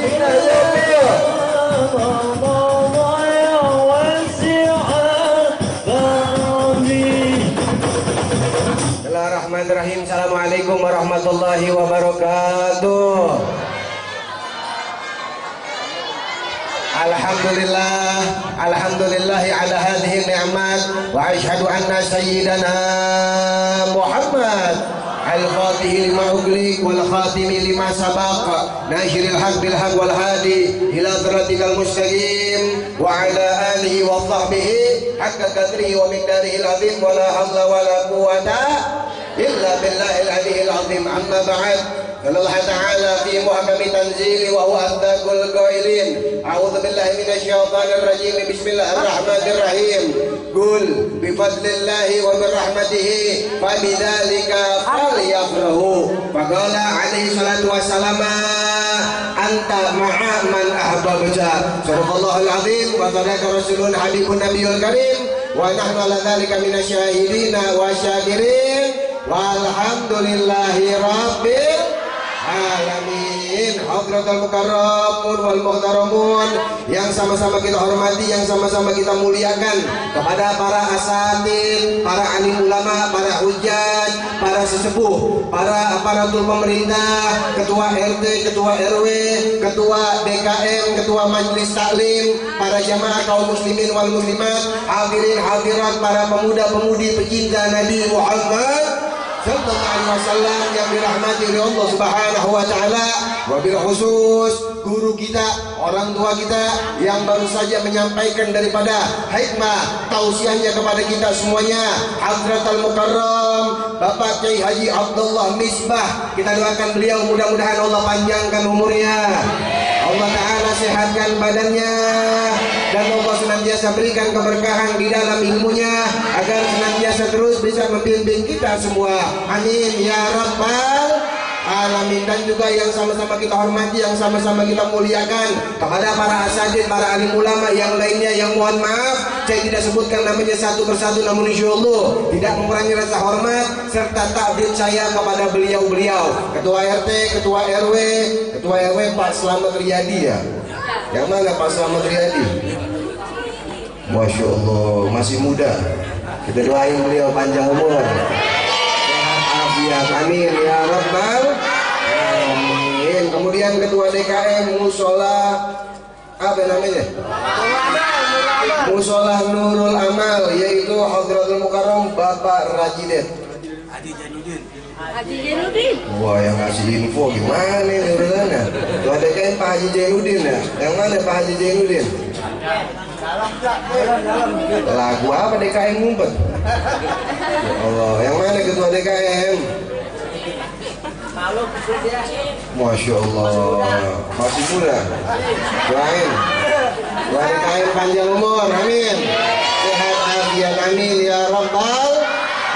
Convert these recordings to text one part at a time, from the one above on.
Bismillahirrahmanirrahim. Assalamualaikum warahmatullahi wabarakatuh. Alhamdulillahi ala hadhihi ni'mat wa ashhadu anna sayyidana Muhammad al-fatih lima ughliq wal khatim lima sabaq nashril haqq bil haqq wal hadi ila siratikal mustaqim wa ala alihi wa sahbihi haqqa qadrihi wa miqdarihi al-azim wa la hawla wa la quwwata illa billahil aliyyil azim. Amma ba'd. Allah Ta'ala fi muhkami tanzili wa huwa asdaqul qailin. A'udzu billahi minasyaitonir rajim. Bismillahirrahmanirrahim. Qul bi fadlillahi wa bi rahmatihi fa bidzalika falyafrahu. Faqala alaihi salatu wassalam anta ma'a man ahbabta. Sadaqallahul azim wa sadaqa rasulun habibun nabiyul karim wa nahnu ala dzalika minasyahidina wa syakirin. Walhamdulillahi rabbil alamin. Hadratul mukarramun wal muhtaramun yang sama-sama kita hormati, yang sama-sama kita muliakan, kepada para asatidz, para alim ulama, para hujjaj, para sesepuh, para aparatur pemerintah, ketua RT, ketua RW, ketua DKM, ketua majelis taklim, para jamaah kaum muslimin wal muslimat, hadirin hadirat, para pemuda-pemudi pecinta Nabi Muhammad sallallahu alaihi wasallam yang dirahmati oleh Allah Subhanahu wa taala, wabil khusus guru kita, orang tua kita yang baru saja menyampaikan daripada hikmah tausiahnya kepada kita semuanya, Hadratul Mukarram Bapak Kiai Haji Abdullah Misbah. Kita doakan beliau mudah-mudahan Allah panjangkan umurnya, Allah Ta'ala sehatkan badannya, dan Allah senantiasa berikan keberkahan di dalam ilmunya agar senantiasa terus bisa membimbing kita semua. Amin ya rabbal alamin. Dan juga yang sama-sama kita hormati, yang sama-sama kita muliakan, kepada para asatidz, para alim ulama yang lainnya yang mohon maaf saya tidak sebutkan namanya satu persatu, namun insyaallah tidak mengurangi rasa hormat serta takdim saya kepada beliau-beliau, ketua RT, ketua RW Pak Slamet Riyadi ya. Yang mana Pak Slamet Riyadi? Masya Allah, masih muda. Kita doain beliau panjang umur, sehat afiat, amin ya rabbal alamin. Kemudian ketua DKM Musola, apa namanya? Musola Nurul Amal, yaitu Hadratul Mukarram Bapak Rajidin Haji Jainuddin. Wah, yang ngasih info gimana ini urusannya? Tuh ada kan Pak Haji Jainuddin ya? Yang mana Pak Haji Jainuddin? Lagu apa DKM ngumpet? Ya Allah, yang mana ketua DKM? Masya Allah, masih muda. Doain DKM panjang umur, amin. Sehat afiat, amin ya rabbal.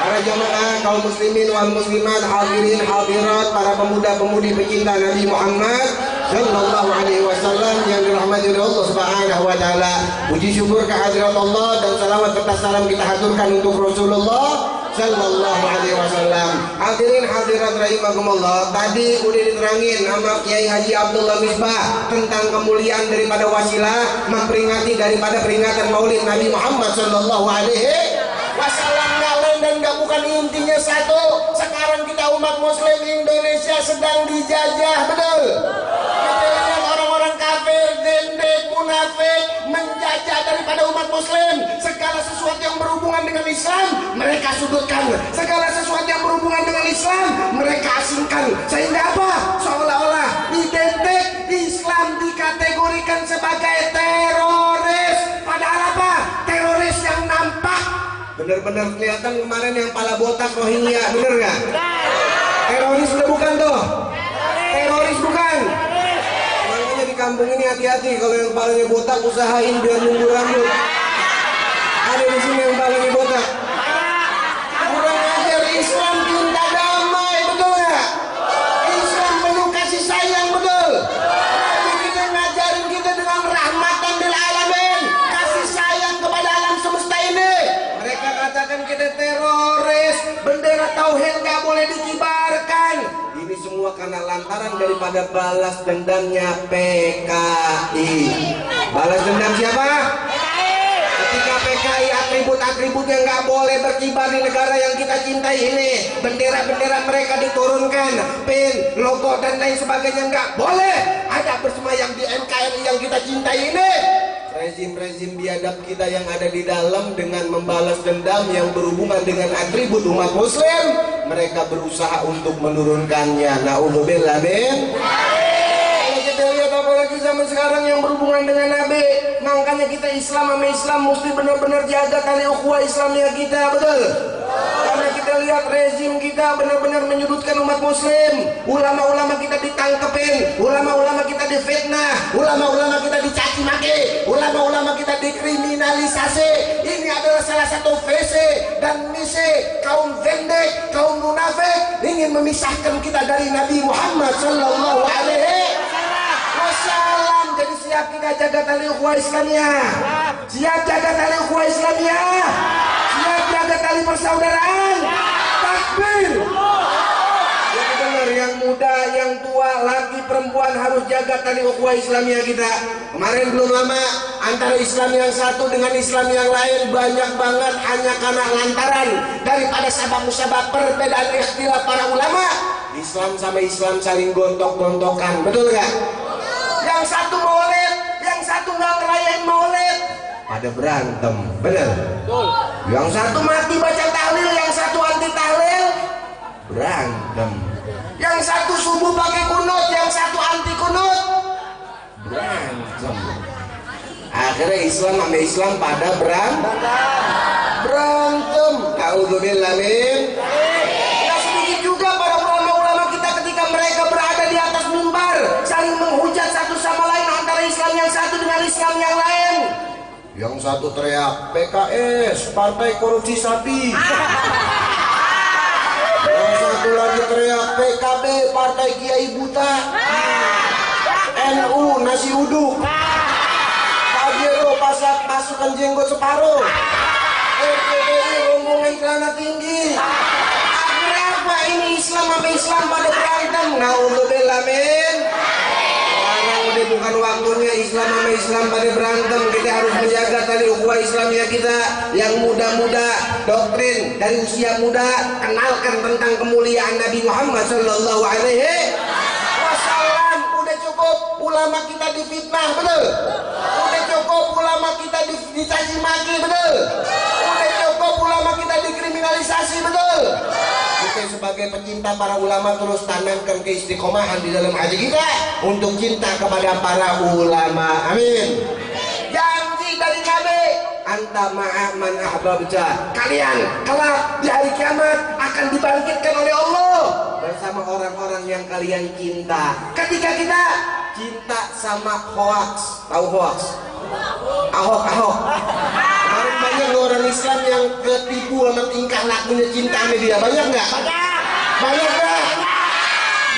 Para jamaah kaum muslimin wal muslimat, hadirin hadirat, para pemuda-pemudi pecinta Nabi Muhammad sallallahu alaihi wasallam yang dirahmati oleh Allah Subhanahu wa taala. Puji syukur kehadirat Allah dan salawat serta salam kita haturkan untuk Rasulullah sallallahu alaihi wasallam. Hadirin hadirat rahimakumullah, tadi udah diterangin sama Kiai Haji Abdullah Misbah tentang kemuliaan daripada wasilah memperingati daripada peringatan Maulid Nabi Muhammad sallallahu alaihi wasallam. Dan gak bukan intinya satu, sekarang kita umat muslim Indonesia sedang dijajah, betul? Kita lihat orang-orang kafir, dendek, munafik menjajah daripada umat muslim. Segala sesuatu yang berhubungan dengan Islam mereka sudutkan, segala sesuatu yang berhubungan dengan Islam mereka asingkan, sehingga apa? Seolah-olah identik Islam dikategorikan sebagai teroris. Padahal apa? Teroris yang nampak benar-benar kelihatan kemarin yang pala botak Rohingya, bener nggak? Teroris udah bukan tuh? Teroris bukan? Makanya di kampung ini hati-hati, kalau yang palanya botak usahain biar nunggu rambut. Ada di sini yang palanya botak. Kurang ajar. Islam cinta damai, betul nggak? Islam penuh kasih sayang, betul? Tapi kita ngajarin kita dengan rahmatan lil alamin, kasih sayang kepada alam semesta ini. Mereka katakan kita teroris, bendera tauhid gak boleh dikibarkan. Ini semua semua karena lantaran daripada balas dendamnya PKI. Balas dendam siapa? Ketika PKI atribut-atribut yang nggak boleh berkibar di negara yang kita cintai ini, bendera-bendera mereka diturunkan, pin, logo dan lain sebagainya nggak boleh ada bersemayam di NKRI yang kita cintai ini. Rezim-rezim biadab kita yang ada di dalam dengan membalas dendam yang berhubungan dengan atribut umat muslim, mereka berusaha untuk menurunkannya. Na'udzubillah min. Kalau kita lihat apalagi zaman sekarang yang berhubungan dengan Nabi, makanya kita Islam sama Islam mesti benar-benar jaga tali ukhuwah Islamiyah kita, betul? Karena kita lihat rezim kita benar-benar menyudutkan umat muslim. Ulama-ulama kita ditangkepin, ulama-ulama kita difitnah, ulama-ulama kita dicaci maki, ulama-ulama kita dikriminalisasi. Ini adalah salah satu visi dan misi kaum vendek, kaum munafik, ingin memisahkan kita dari Nabi Muhammad sallallahu alaihi wasallam. Jadi siap kita jaga tali ukhuwah Islamiyah, siap jaga tali ukhuwah Islamiyah, siap jaga tali persaudaraan. Takbir. Yang benar, yang muda, yang tua, laki, perempuan harus jaga tali ukhuwah Islamiyah kita. Kemarin belum lama antara Islam yang satu dengan Islam yang lain banyak banget hanya karena lantaran daripada sabab-musabab perbedaan ikhtilaf para ulama. Islam sama Islam saling gontok-gontokan, betul nggak? Yang satu maulid, yang satu nggak ngerayain maulid, pada berantem, bener? Betul. Yang satu mati baca tahlil, yang satu anti tahlil, berantem. Yang satu subuh pakai kunut, yang satu anti kunut, berantem. Akhirnya Islam sama Islam pada berantem. Na'udzubillah min. Tidak sedikit juga para ulama-ulama kita ketika mereka berada di atas mimbar saling menghujat satu sama lain antara Islam yang satu dengan Islam yang lain. Yang satu teriak PKS, partai korupsi sapi. Yang satu lagi teriak PKB, partai kiai buta. NU nasi uduk. Pajero pasukan jenggot separuh. RPBI rombongan celana tinggi. Akhirnya apa ini Islam sama Islam pada berantem? Na'udzubillah min. Sekarang udah bukan waktunya Islam sama Islam pada berantem. Kita harus menjaga tali ukhuwah Islamiyah kita. Yang muda-muda, doktrin dari usia muda, kenalkan tentang kemuliaan Nabi Muhammad sallallahu alaihi wasallam. Udah cukup ulama kita difitnah, betul? Udah cukup ulama kita dicaci maki, betul? Udah cukup ulama kita dikriminalisasi, betul? Kita sebagai pecinta para ulama terus tanamkan keistiqomahan di dalam hati kita untuk cinta kepada para ulama. Amin. Janji dari Nabi, anta ma'a man ahbabta. Kalian kelak di hari kiamat akan dibangkitkan oleh Allah bersama orang-orang yang kalian cinta. Ketika kita cinta sama hoax, tahu hoax? Ahok. Kemarin banyak orang Islam yang ketipu sama tingkah lakunya cintanya dia. Banyak nggak? Banyak nggak?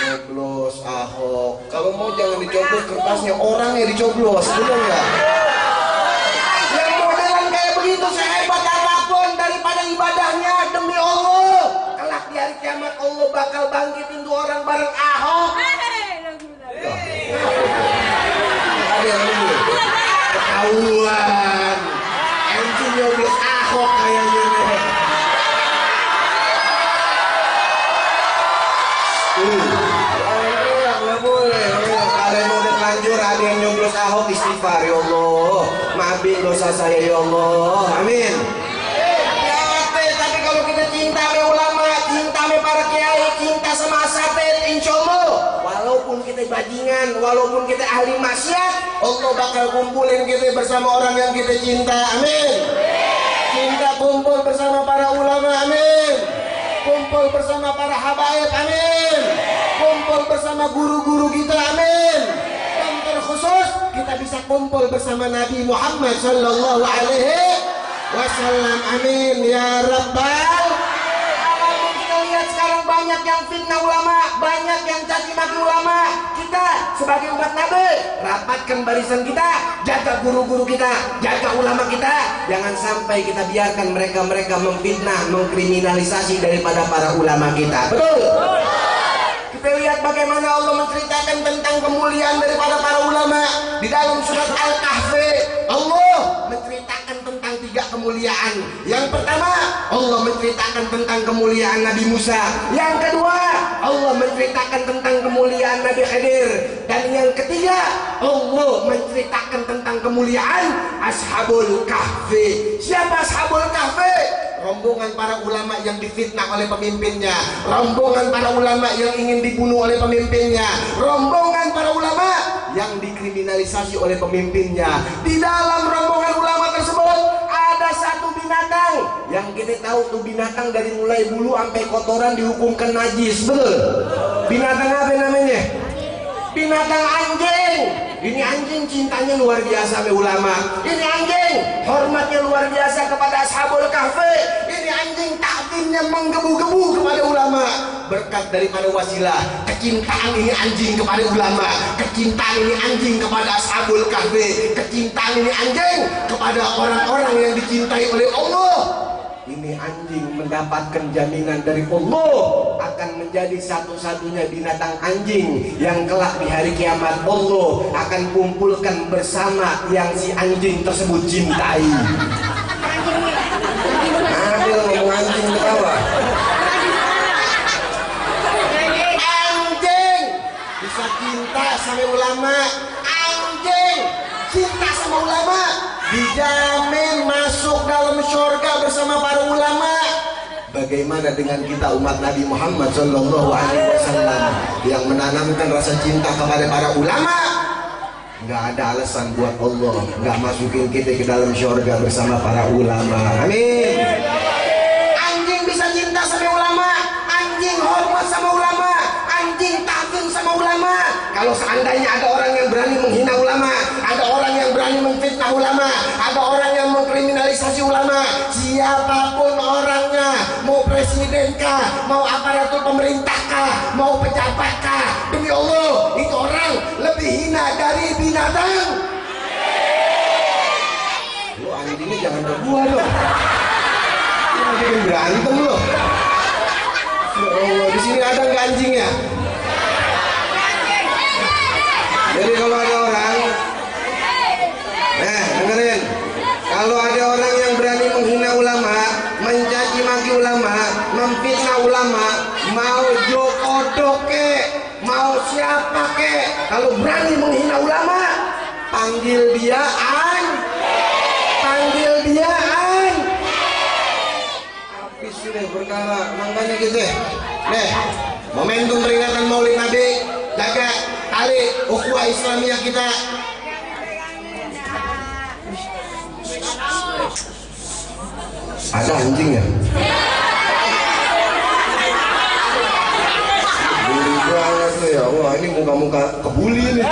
Nyoblos Ahok. Kalau mau jangan dicoblos kertasnya, orangnya dicoblos, benar nggak? Yang modelan kayak begitu sehebat apapun daripada ibadahnya demi Allah, kelak di hari kiamat Allah bakal bangkitin tuh orang bareng Ahok. Ada yang dulu ketahuan MC nyoblos Ahok kayaknya nih. Nggak boleh. Ada yang udah lanjur, ada yang nyoblos Ahok, istighfar ya Allah, maafin dosa saya ya Allah, amin. Tapi kalau kita cinta sama ulama, cinta sama para kiai, cinta sama asatid, insya Allah walaupun kita bajingan, walaupun kita ahli maksiat, Allah bakal kumpulin kita bersama orang yang kita cinta, amin. Cinta kumpul bersama para ulama, amin. Kumpul bersama para habaib, amin. Kumpul bersama guru-guru kita, amin. Dan terkhusus kita bisa kumpul bersama Nabi Muhammad sallallahu alaihi wasallam, amin ya rabbal. Kita lihat sekarang banyak yang fitnah ulama, banyak yang caci maki ulama. Kita sebagai umat Nabi rapatkan barisan kita, jaga guru-guru kita, jaga ulama kita. Jangan sampai kita biarkan mereka memfitnah, mengkriminalisasi daripada para ulama kita. Betul? Kita Kita lihat bagaimana Allah menceritakan tentang kemuliaan daripada para ulama di dalam surat Al-Kahfi. Allah menceritakan tentang 3 kemuliaan. Yang pertama, Allah menceritakan tentang kemuliaan Nabi Musa. Yang kedua, Allah menceritakan tentang kemuliaan Nabi Khidir. Dan yang ketiga, Allah menceritakan tentang kemuliaan Ashabul Kahfi. Siapa Ashabul Kahfi? Rombongan para ulama yang difitnah oleh pemimpinnya, rombongan para ulama yang ingin dibunuh oleh pemimpinnya, rombongan para ulama yang dikriminalisasi oleh pemimpinnya. Di dalam rombongan ulama tersebut ada satu binatang yang kita tahu tuh binatang dari mulai bulu sampai kotoran dihukumkan najis, betul? Binatang apa namanya? Binatang anjing. Ini anjing cintanya luar biasa sama ulama. Ini anjing hormatnya luar biasa kepada Ashabul Kahfi. Ini anjing takdimnya menggebu-gebu kepada ulama. Berkat daripada wasilah kecintaan ini anjing kepada ulama, kecintaan ini anjing kepada Ashabul Kahfi, kecintaan ini anjing kepada orang-orang yang dicintai oleh Allah. Ini anjing mendapatkan jaminan dari Allah akan menjadi satu-satunya binatang anjing yang kelak di hari kiamat Allah akan kumpulkan bersama yang si anjing tersebut cintai. Adil ngomong anjing ketawa. Anjing bisa cinta sama ulama, anjing cinta sama ulama dijamin masuk dalam surga bersama para ulama. Bagaimana dengan kita umat Nabi Muhammad Sallallahu Alaihi Wasallam yang menanamkan rasa cinta kepada para ulama? Nggak ada alasan buat Allah nggak masukin kita ke dalam surga bersama para ulama. Amin. Anjing bisa cinta sama ulama, anjing hormat sama ulama, anjing takut sama ulama. Kalau seandainya ada orang yang berani menghina ulama, ada orang yang berani memfitnah ulama, ada orang yang mengkriminalisasi ulama, siapapun orangnya, mau presiden kah, mau aparatur pemerintah kah, mau pejabat kah, demi Allah itu orang lebih hina dari binatang. Lu anjingnya jangan berdua dong, bikin berantem lo. Oh, di sini ada nggak anjingnya? Jadi kalau ada orang, dengerin, kalau ada orang yang berani menghina ulama, mencaci maki ulama, memfitnah ulama, mau Joko ke, mau siapa ke, kalau berani menghina ulama, panggil dia panggil dia habis sudah perkara. Makanya gitu deh, momentum peringatan Maulid Nabi, jaga tali ukhuwah Islamiyah kita. Ada anjing ya? Bully banget tuh ya. Wah, ini muka-muka kebuli nih.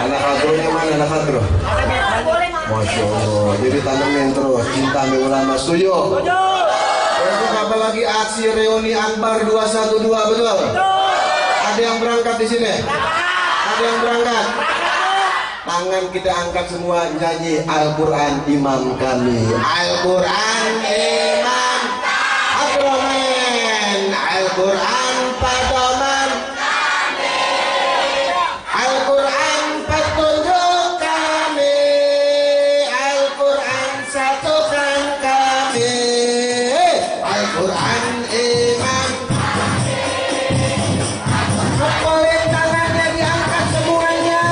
Anak hadronya mana anak hadro? Masya Allah, jadi tanamin terus cinta sama ulama. Setuju? Besok apalagi aksi reuni Akbar 212, betul? Ada yang berangkat di sini? Ada yang berangkat? Tangan kita angkat semua, nyanyi Al-Quran imam kami. Al-Quran imam Abroman, Al-Quran padoman, Al-Quran petunjuk kami, Al-Quran satukan kami, Al-Quran imam. Boleh tangannya diangkat semuanya.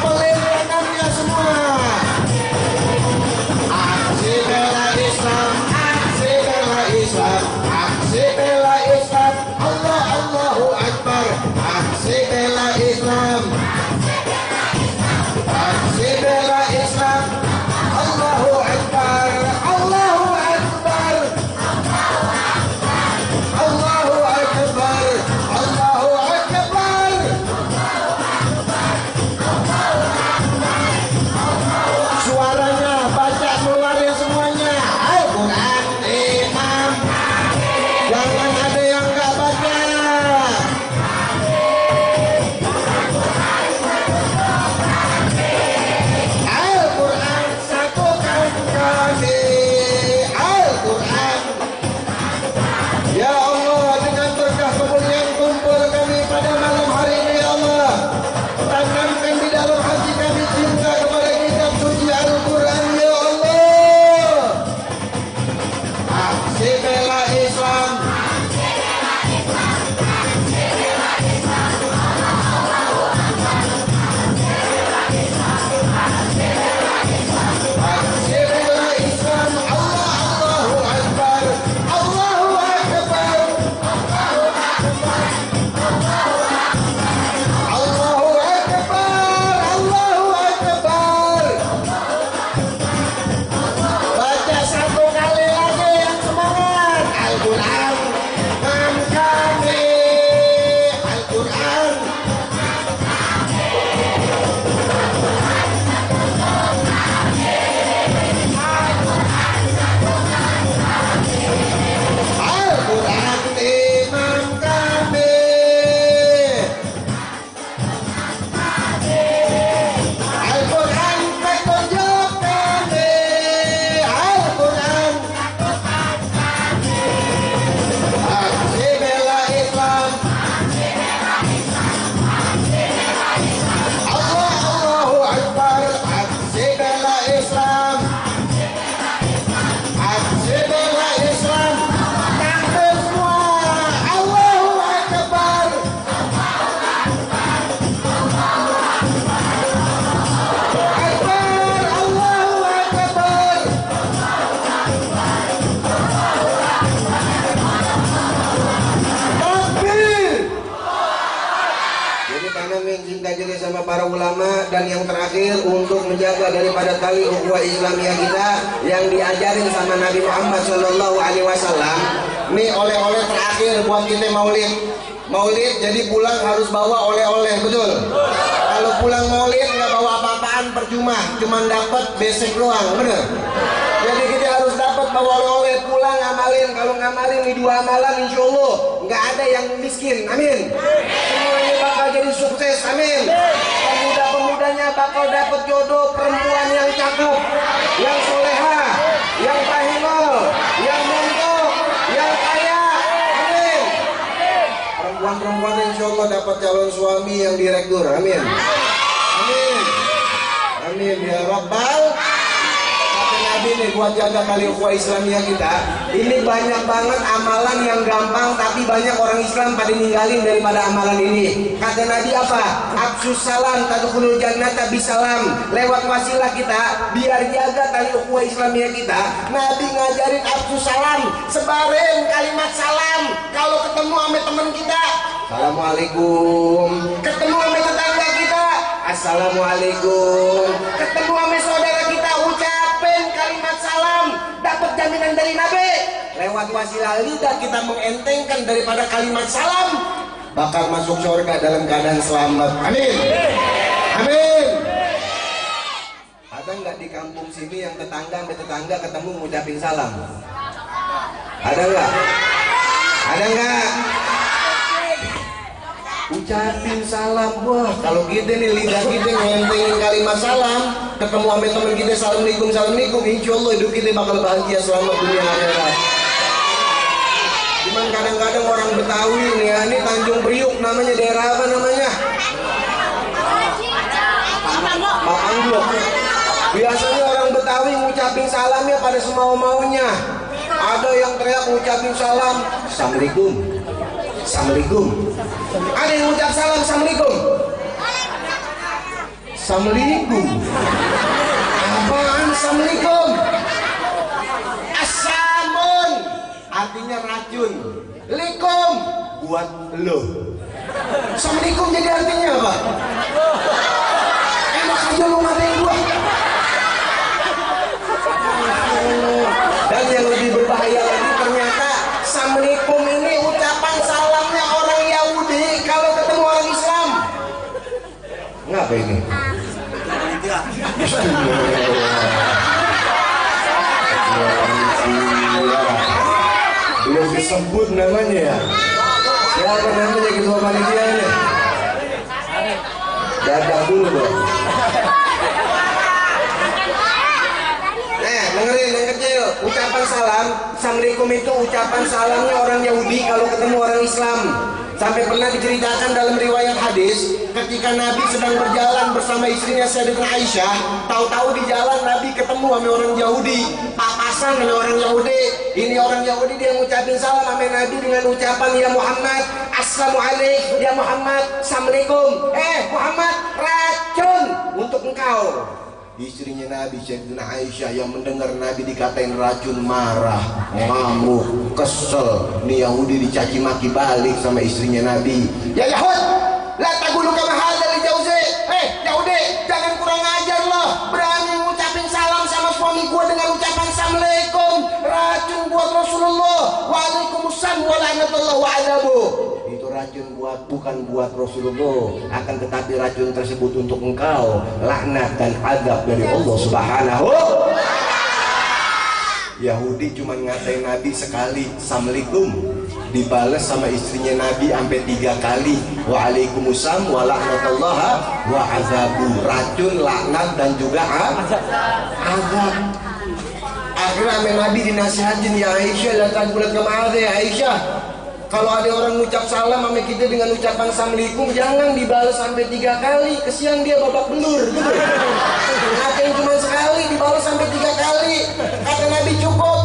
Boleh tangannya semua. Aksi bela Islam, aksi bela Islam, aksi bela Islam. Allah Allahu Akbar. Aksi bela Islam, aksi bela Islam. Allahu Akbar, Allahu Akbar. Allahu Akbar, Allahu Akbar. Suaranya baca keluarnya semuanya. Al-Quran imam. Jangan ada yang nggak baca. diajari sama para ulama, dan yang terakhir untuk menjaga daripada tali ukhuwah Islamiyah kita yang diajarin sama Nabi Muhammad Shallallahu Alaihi Wasallam. Nih oleh-oleh terakhir buat kita maulid. Maulid jadi pulang harus bawa oleh-oleh, betul? Kalau pulang maulid nggak bawa apa-apaan percuma, cuman dapat besek doang, bener? Jadi kita harus dapat bawa oleh-oleh pulang, ngamalin. Kalau ngamalin di 2 amalan, insya Allah nggak ada yang miskin, amin. Semuanya bakal jadi sukses, amin. Pemuda-pemudanya bakal dapat jodoh perempuan yang cakep, yang soleha, yang fahimah, yang montok, yang kaya, amin. Perempuan-perempuan insya Allah dapat calon suami yang direktur, amin. Amin. Amin ya Rabbal. Nabi nih buat jaga tali ukhuwah Islamiyah kita. Ini banyak banget amalan yang gampang, tapi banyak orang Islam pada ninggalin daripada amalan ini. Kata Nabi apa? Afsus salam tadkhulul jannata bisalam. Lewat wasilah kita biar jaga tali ukhuwah Islamiyah kita, Nabi ngajarin afsus salam, sebarin kalimat salam. Kalau ketemu sama teman kita, assalamualaikum. Ketemu sama tetangga kita, assalamualaikum. Ketemu sama saudara kita, ucapin kalimat salam. Dapat jaminan dari Nabi. Lewat wasilah lidah kita mengentengkan daripada kalimat salam, bakal masuk surga dalam keadaan selamat. Amin. Amin. Ada nggak di kampung sini yang tetangga sama tetangga ketemu ngucapin salam? Ada nggak? Ada nggak? Ucapin salam. Wah, kalau kita nih lidah kita ngentengin kalimat salam, ketemu sama teman kita assalamualaikum, assalamualaikum, insya Allah hidup kita bakal bahagia selamat dunia akhirat. Cuman kadang-kadang orang Betawi nih ya, ini Tanjung Priuk namanya, daerah apa namanya? Papanglok. Biasanya orang Betawi ngucapin salamnya pada semau-maunya. Ada yang teriak ngucapin salam, assalamualaikum, assalamualaikum. Ada yang ngucap salam, assalamualaikum, assalamualaikum. Apaan assalamualaikum? Asamun artinya racun, likum buat lo. Assalamualaikum jadi artinya apa? Enak aja lo ngatain gua. Dan yang lebih berbahaya lagi, ternyata assalamualaikum ini ucapan salamnya orang Yahudi kalau ketemu orang Islam. Ngapa ini? Belum disebut namanya ya. Siapa namanya ketua panitianya? Dadah dulu dong. Dengerin yang kecil, ucapan salam, assalamualaikum itu ucapan salamnya orang Yahudi kalau ketemu orang Islam. Sampai pernah diceritakan dalam riwayat hadis, ketika Nabi sedang berjalan bersama istrinya Sayyidatina Aisyah, tahu-tahu di jalan Nabi ketemu sama orang Yahudi, papasan sama orang Yahudi. Ini orang Yahudi dia ngucapin salam sama Nabi dengan ucapan ya Muhammad, assalamualaikum, ya Muhammad, assalamualaikum. Muhammad, racun untuk engkau. Istrinya Nabi Sayyidatina Aisyah yang mendengar Nabi dikatain racun marah, ngamuk, kesel. Nih Yahudi dicaci maki balik sama istrinya Nabi. Ya Yahud, la taqulu kama hadzal jauzi. Yahudi, jangan kurang ajar loh. Berani ngucapin salam sama suami gua dengan ucapan assalamualaikum. Racun buat Rasulullah. Waalaikumsalam wa rahmatullahi wa adabu. Itu racun bukan buat Rasulullah, akan tetapi racun tersebut untuk engkau, laknat dan adab dari Allah Subhanahu. Yahudi cuma ngatain Nabi sekali, assalamualaikum, dibalas sama istrinya Nabi sampai 3 kali, waalaikumsalam wa laknatullahi wa azabu. Racun, laknat dan juga azab. Akhirnya Nabi dinasihatin, ya Aisyah, la taqul kama hadza ya Aisyah. Kalau ada orang ngucap salam sama kita dengan ucapan assalamualaikum, jangan dibalas sampai 3 kali. Kesian dia babak belur gitu. Ada yang cuma sekali dibalas sampai 3 kali. Kata Nabi cukup.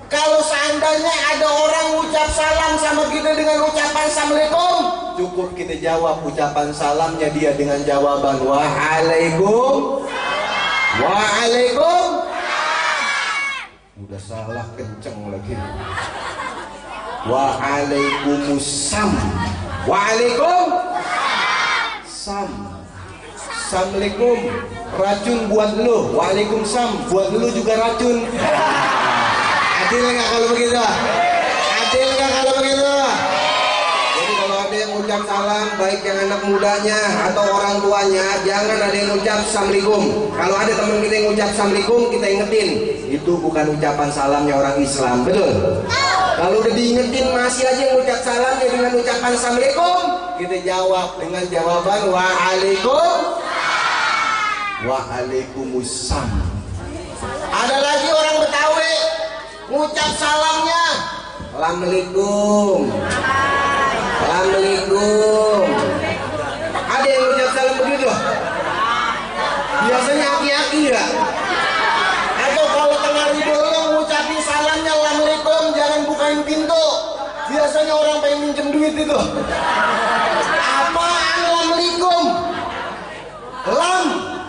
Kalau seandainya ada orang ngucap salam sama kita dengan ucapan assalamualaikum, cukup kita jawab ucapan salamnya dia dengan jawaban waalaikum. Waalaikum. Udah salah kenceng lagi. Waalaikumsalam. Waalaikum. Assalamualaikum, racun buat lu. Waalaikumsalam, buat lu juga racun. Adil nggak kalau begitu? Adil nggak kalau begitu? Jadi kalau ada yang ucap salam, baik yang anak mudanya atau orang tuanya, jangan ada yang ucap assalamualaikum. Kalau ada teman kita yang ucap assalamualaikum, kita ingetin, itu bukan ucapan salamnya orang Islam, betul? Kalau udah diingetin masih aja yang ucap salamnya dengan ucapan assalamualaikum, kita jawab dengan jawaban waalaikumsalam. Ada lagi orang Betawi ngucap salamnya assalamualaikum. Ada yang ngucap salam begitu? Biasanya aki-aki ya. Atau kalau tengah ribut ngucapin salamnya assalamualaikum, jangan bukain pintu. Biasanya orang pengen minjem duit itu. Apaan assalamualaikum? Lam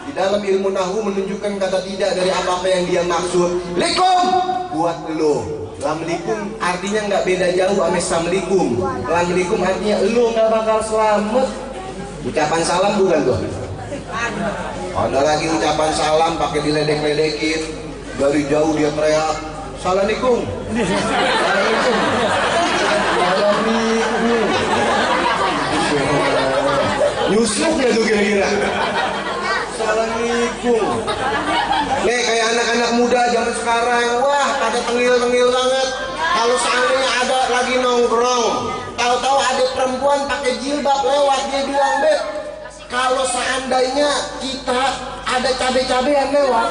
di dalam ilmu nahu menunjukkan kata tidak dari apa-apa yang dia maksud. Likum buat lo. Assalamualaikum artinya nggak beda jauh sama assalamualaikum. Assalamualaikum artinya lo nggak bakal selamat. Ucapan salam bukan tuh? Ada lagi ucapan salam pakai diledek-ledekin. Dari jauh dia teriak assalamualaikum. Nyusup ya tuh kira-kira. Assalamualaikum. Nih kayak anak-anak muda zaman sekarang, wah pada tengil-tengil banget. Kalau seandainya ada lagi nongkrong, tahu-tahu ada perempuan pakai jilbab lewat, dia bilang, "Beb, kalau seandainya kita ada cabe-cabean lewat."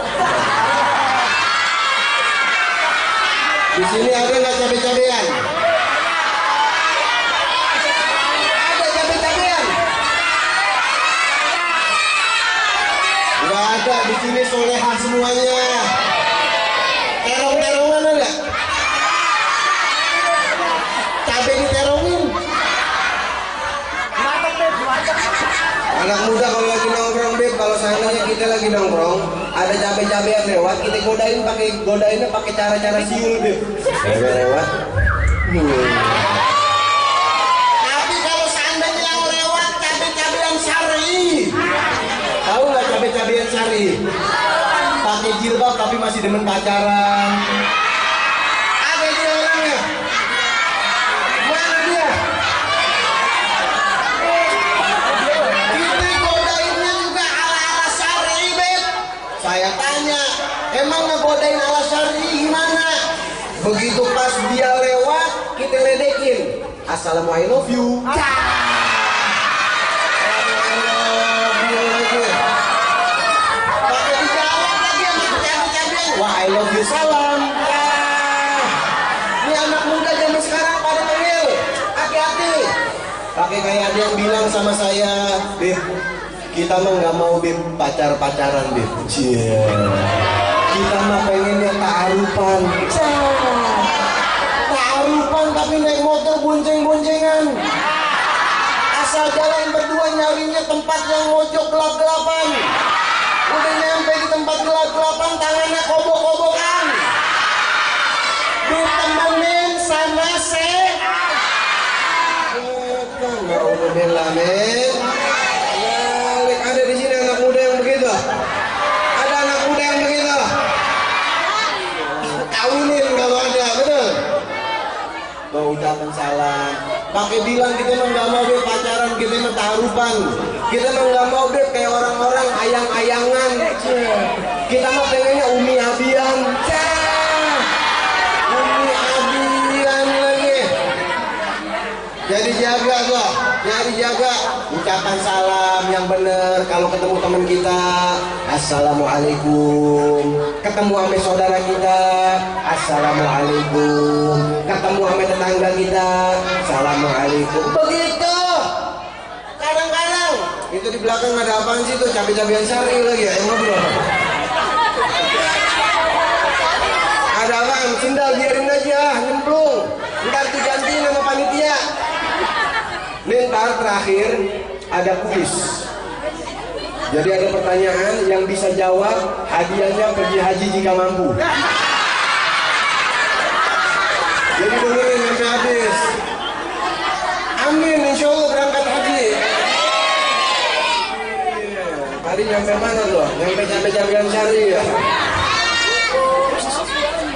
Di sini ada nggak cabe-cabean? Ada cabe-cabean? Nggak ada, di sini solehah semuanya. Terong-terongan ada? Cabe diterongin. Anak muda kalau lagi nongkrong, Beb, kalau seandainya kita lagi nongkrong, ada cabe-cabean lewat, kita godainnya pakai cara-cara siul, Beb. Lewat. Tapi kalau seandainya yang lewat cabe-cabean syar'i, tahu nggak cabe-cabean syar'i? Pakai jilbab tapi masih demen pacaran. Ada dia orangnya. Mana dia? Kita godainnya juga ala-ala syar'i, Beb. Saya tanya, emang ngegodain ala syar'i gimana? Begitu pas dia lewat, kita ledekin. Assalamualaikum, I love you. Pakai dijawab lagi sama cabe-cabean. Wah, I love you, salam. Ini anak muda zaman sekarang pada tengil. Hati-hati. Pakai kayak ada yang bilang sama saya, Beb, kita mah nggak mau, Beb, pacaran, Beb. Kita mah pengennya ta'arufan. Ta'arufan tapi naik motor bonceng-boncengan. Asal jalan berdua nyarinya tempat yang mojok gelap-gelapan. Udah nyampe di tempat gelap-gelapan, tangannya kobok-kobokan. Ditemenin sama ada di sini anak muda yang begitu. Ada anak muda yang begitu. Kawinin kalau ada, betul. Mau ucapan salam, pakai bilang kita mah nggak mau, Beb, pacaran, kita mah ta'arufan. Kita mah nggak mau, Beb, kayak orang-orang ayang-ayangan. Kita mah pengennya umi abian. Umi abian lagi. Jadi jaga tuh, jadi jaga ucapan salam yang bener. Kalau ketemu teman kita, assalamualaikum. Ketemu sama saudara kita, assalamualaikum. Ketemu sama tetangga kita, assalamualaikum. Begitu. Kadang-kadang itu di belakang ada apaan sih tuh, cabe-cabean syar'i lagi ya, yang ngobrol. Ada apaan? Sendal biarin aja, nyemplung. Ntar digantiin sama panitia. Ntar terakhir ada kuis. Jadi ada pertanyaan yang bisa jawab, hadiahnya pergi haji jika mampu. Jadi dengerin sampai habis. Amin, insya Allah berangkat haji. Tadi nyampe mana tuh? Nyampe Jamian Syari ya?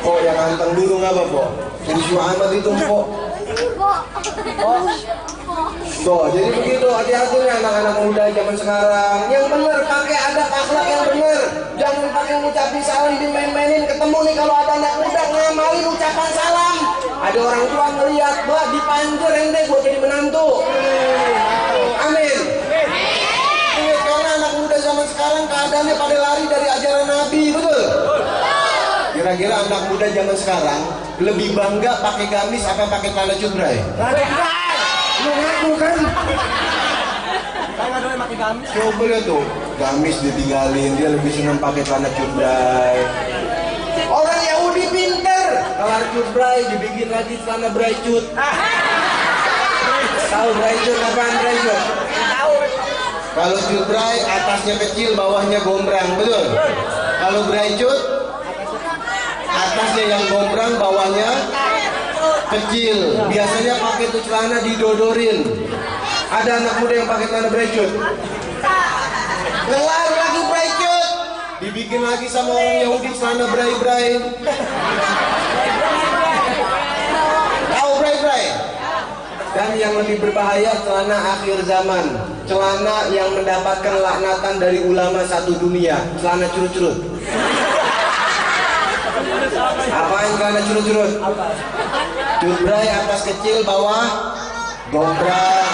Kok yang anteng dulu nggak apa kok? Kursi amat itu kok. Tuh, jadi begitu hati-hati nih anak-anak muda zaman sekarang. Yang bener pakai adab akhlak yang bener. Jangan pakai ngucapin salam dimain-mainin. Ketemu nih kalau ada anak muda ngamalin ucapan salam. Ada orang tua ngeliat, bah dipanjer ente buat jadi menantu. Amin. Karena anak muda zaman sekarang keadaannya pada lari dari ajaran Nabi, betul? Kira-kira anak muda zaman sekarang lebih bangga pakai gamis apa pakai celana cutbray? Lu ngaku kan? Saya nggak doyan pakai gamis. Coba lihat tuh, gamis ditinggalin, dia lebih senang pakai celana cutbray. Orang Yahudi pinter, kelar cutbray dibikin lagi celana braycut. Tahu braycut apaan braycut? Tahu. Kalau cutbray atasnya kecil, bawahnya gombrang, betul? Kalau braycut atasnya yang gombrang, bawahnya kecil. Biasanya pakai tuh celana didodorin. Ada anak muda yang pakai celana braycut. Kelar lagi braycut, dibikin lagi sama orang Yahudi celana bray-bray. Tahu bray-bray? Dan yang lebih berbahaya celana akhir zaman, celana yang mendapatkan laknatan dari ulama satu dunia, celana curut-curut. Apaan celana curut-curut? Cutbray atas kecil, bawah gombrang.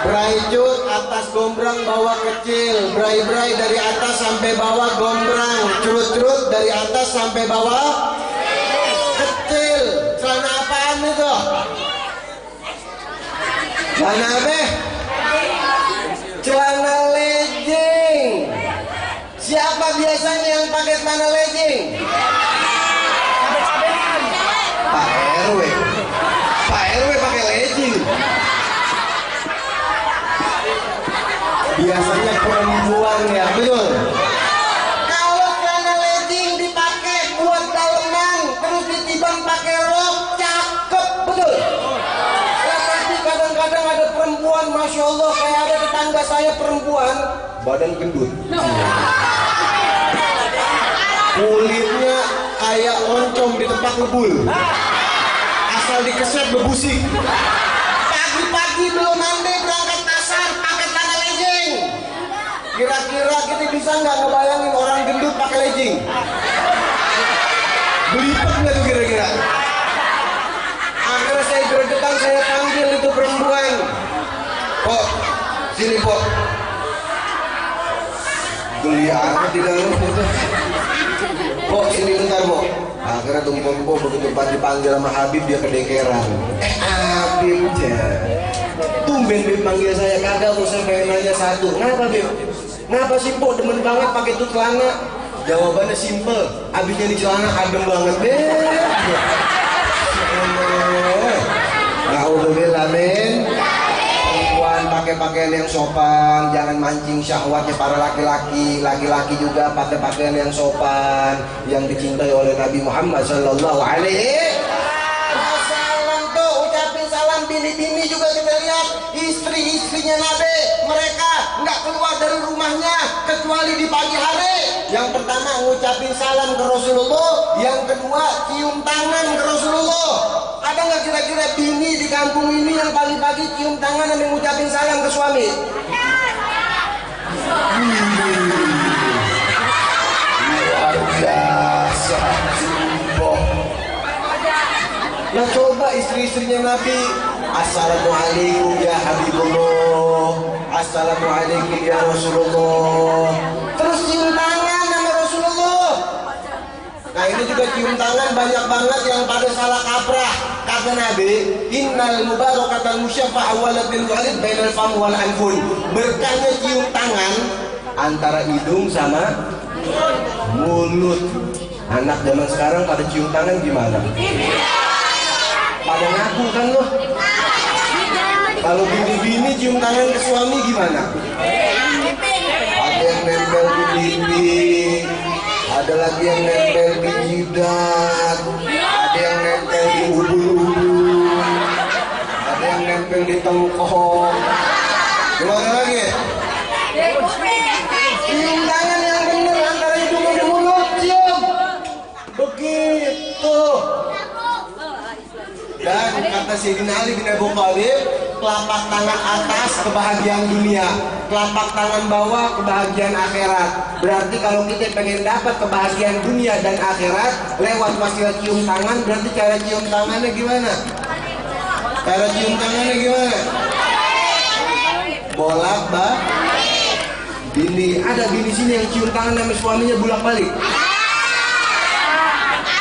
Braycut atas gombrang, bawah kecil. Bray-bray dari atas sampai bawah gombrang. Curut-curut dari atas sampai bawah kecil. Celana apaan itu? Celana apa? Celana legging. Siapa biasanya yang pakai celana legging? Pak RW. Pak RW pakai legging. Biasanya perempuan ya, betul? Kalau celana legging dipakai buat daleman, terus ditiban pakai rok, cakep, betul? Tapi kadang-kadang ada perempuan, Masya Allah, kayak ada tetangga saya perempuan, badan gendut. Kulitnya kayak oncom di tempat ngebul. Asal dikeset bebusik. Pagi-pagi belum mandi berangkat pasar pakai celana legging. Kira-kira kita bisa nggak ngebayangin orang gendut pakai legging? Belipet nggak tuh kira-kira? Akhirnya saya gregetan, saya panggil itu perempuan. Pok, sini Pok. Geli amat di dalam itu. Pok, sini bentar Pok. Akhirnya tumpuk begitu dipanggil sama Habib, dia kedekeran. Habib ya. Tumben Bib manggil saya, kagak kok, saya pengen nanya satu. Kenapa Bib? Kenapa sih Pok demen banget pakai tuh celana? Jawabannya simple, abisnya di celana adem banget deh. Alhamdulillah men. Perempuan pakai pakaian yang sopan, jangan mancing syahwatnya para laki-laki. Laki-laki juga pakai pakaian yang sopan, yang dicintai oleh Nabi Muhammad Sallallahu Alaihi Wasallam. Tuh ucapin salam bini-bini juga kita lihat, istri-istrinya Nabi, mereka nggak keluar dari rumahnya kecuali di pagi hari. Yang pertama ngucapin salam ke Rasulullah, yang kedua cium tangan ke Rasulullah. Ada nggak kira-kira bini di kampung ini yang pagi-pagi cium tangan dan mengucapin salam ke suami? Luar biasa. Nah coba istri-istrinya Nabi, assalamualaikum ya Habibullah, assalamualaikum ya Rasulullah, terus cium tangan sama Rasulullah. Nah ini juga cium tangan banyak banget yang pada salah kaprah. Kata Nabi, innal mubarakatal musyaffa awwalat bil walid bainal fam wal anfun. Berkahnya cium tangan antara hidung sama mulut. Anak zaman sekarang pada cium tangan gimana? Pada ngaku kan loh. Kalau bini-bini cium tangan ke suami gimana? Ada yang nempel di pipi, ada lagi yang nempel di jidat, ada yang nempel di ubun-ubun. nempel di tengkok. Gimana lagi? Cium tangan yang benar antara hidung dan mulut, cium. Begitu. Dan kata Sayyidina Ali bin Abi Thalib, telapak tangan atas kebahagiaan dunia, telapak tangan bawah kebahagiaan akhirat. Berarti kalau kita pengen dapat kebahagiaan dunia dan akhirat lewat wasilah cium tangan, berarti cara cium tangannya gimana? Cara cium tangannya gimana? Bolak balik. Bini, ada bini sini yang cium tangan sama suaminya bolak balik.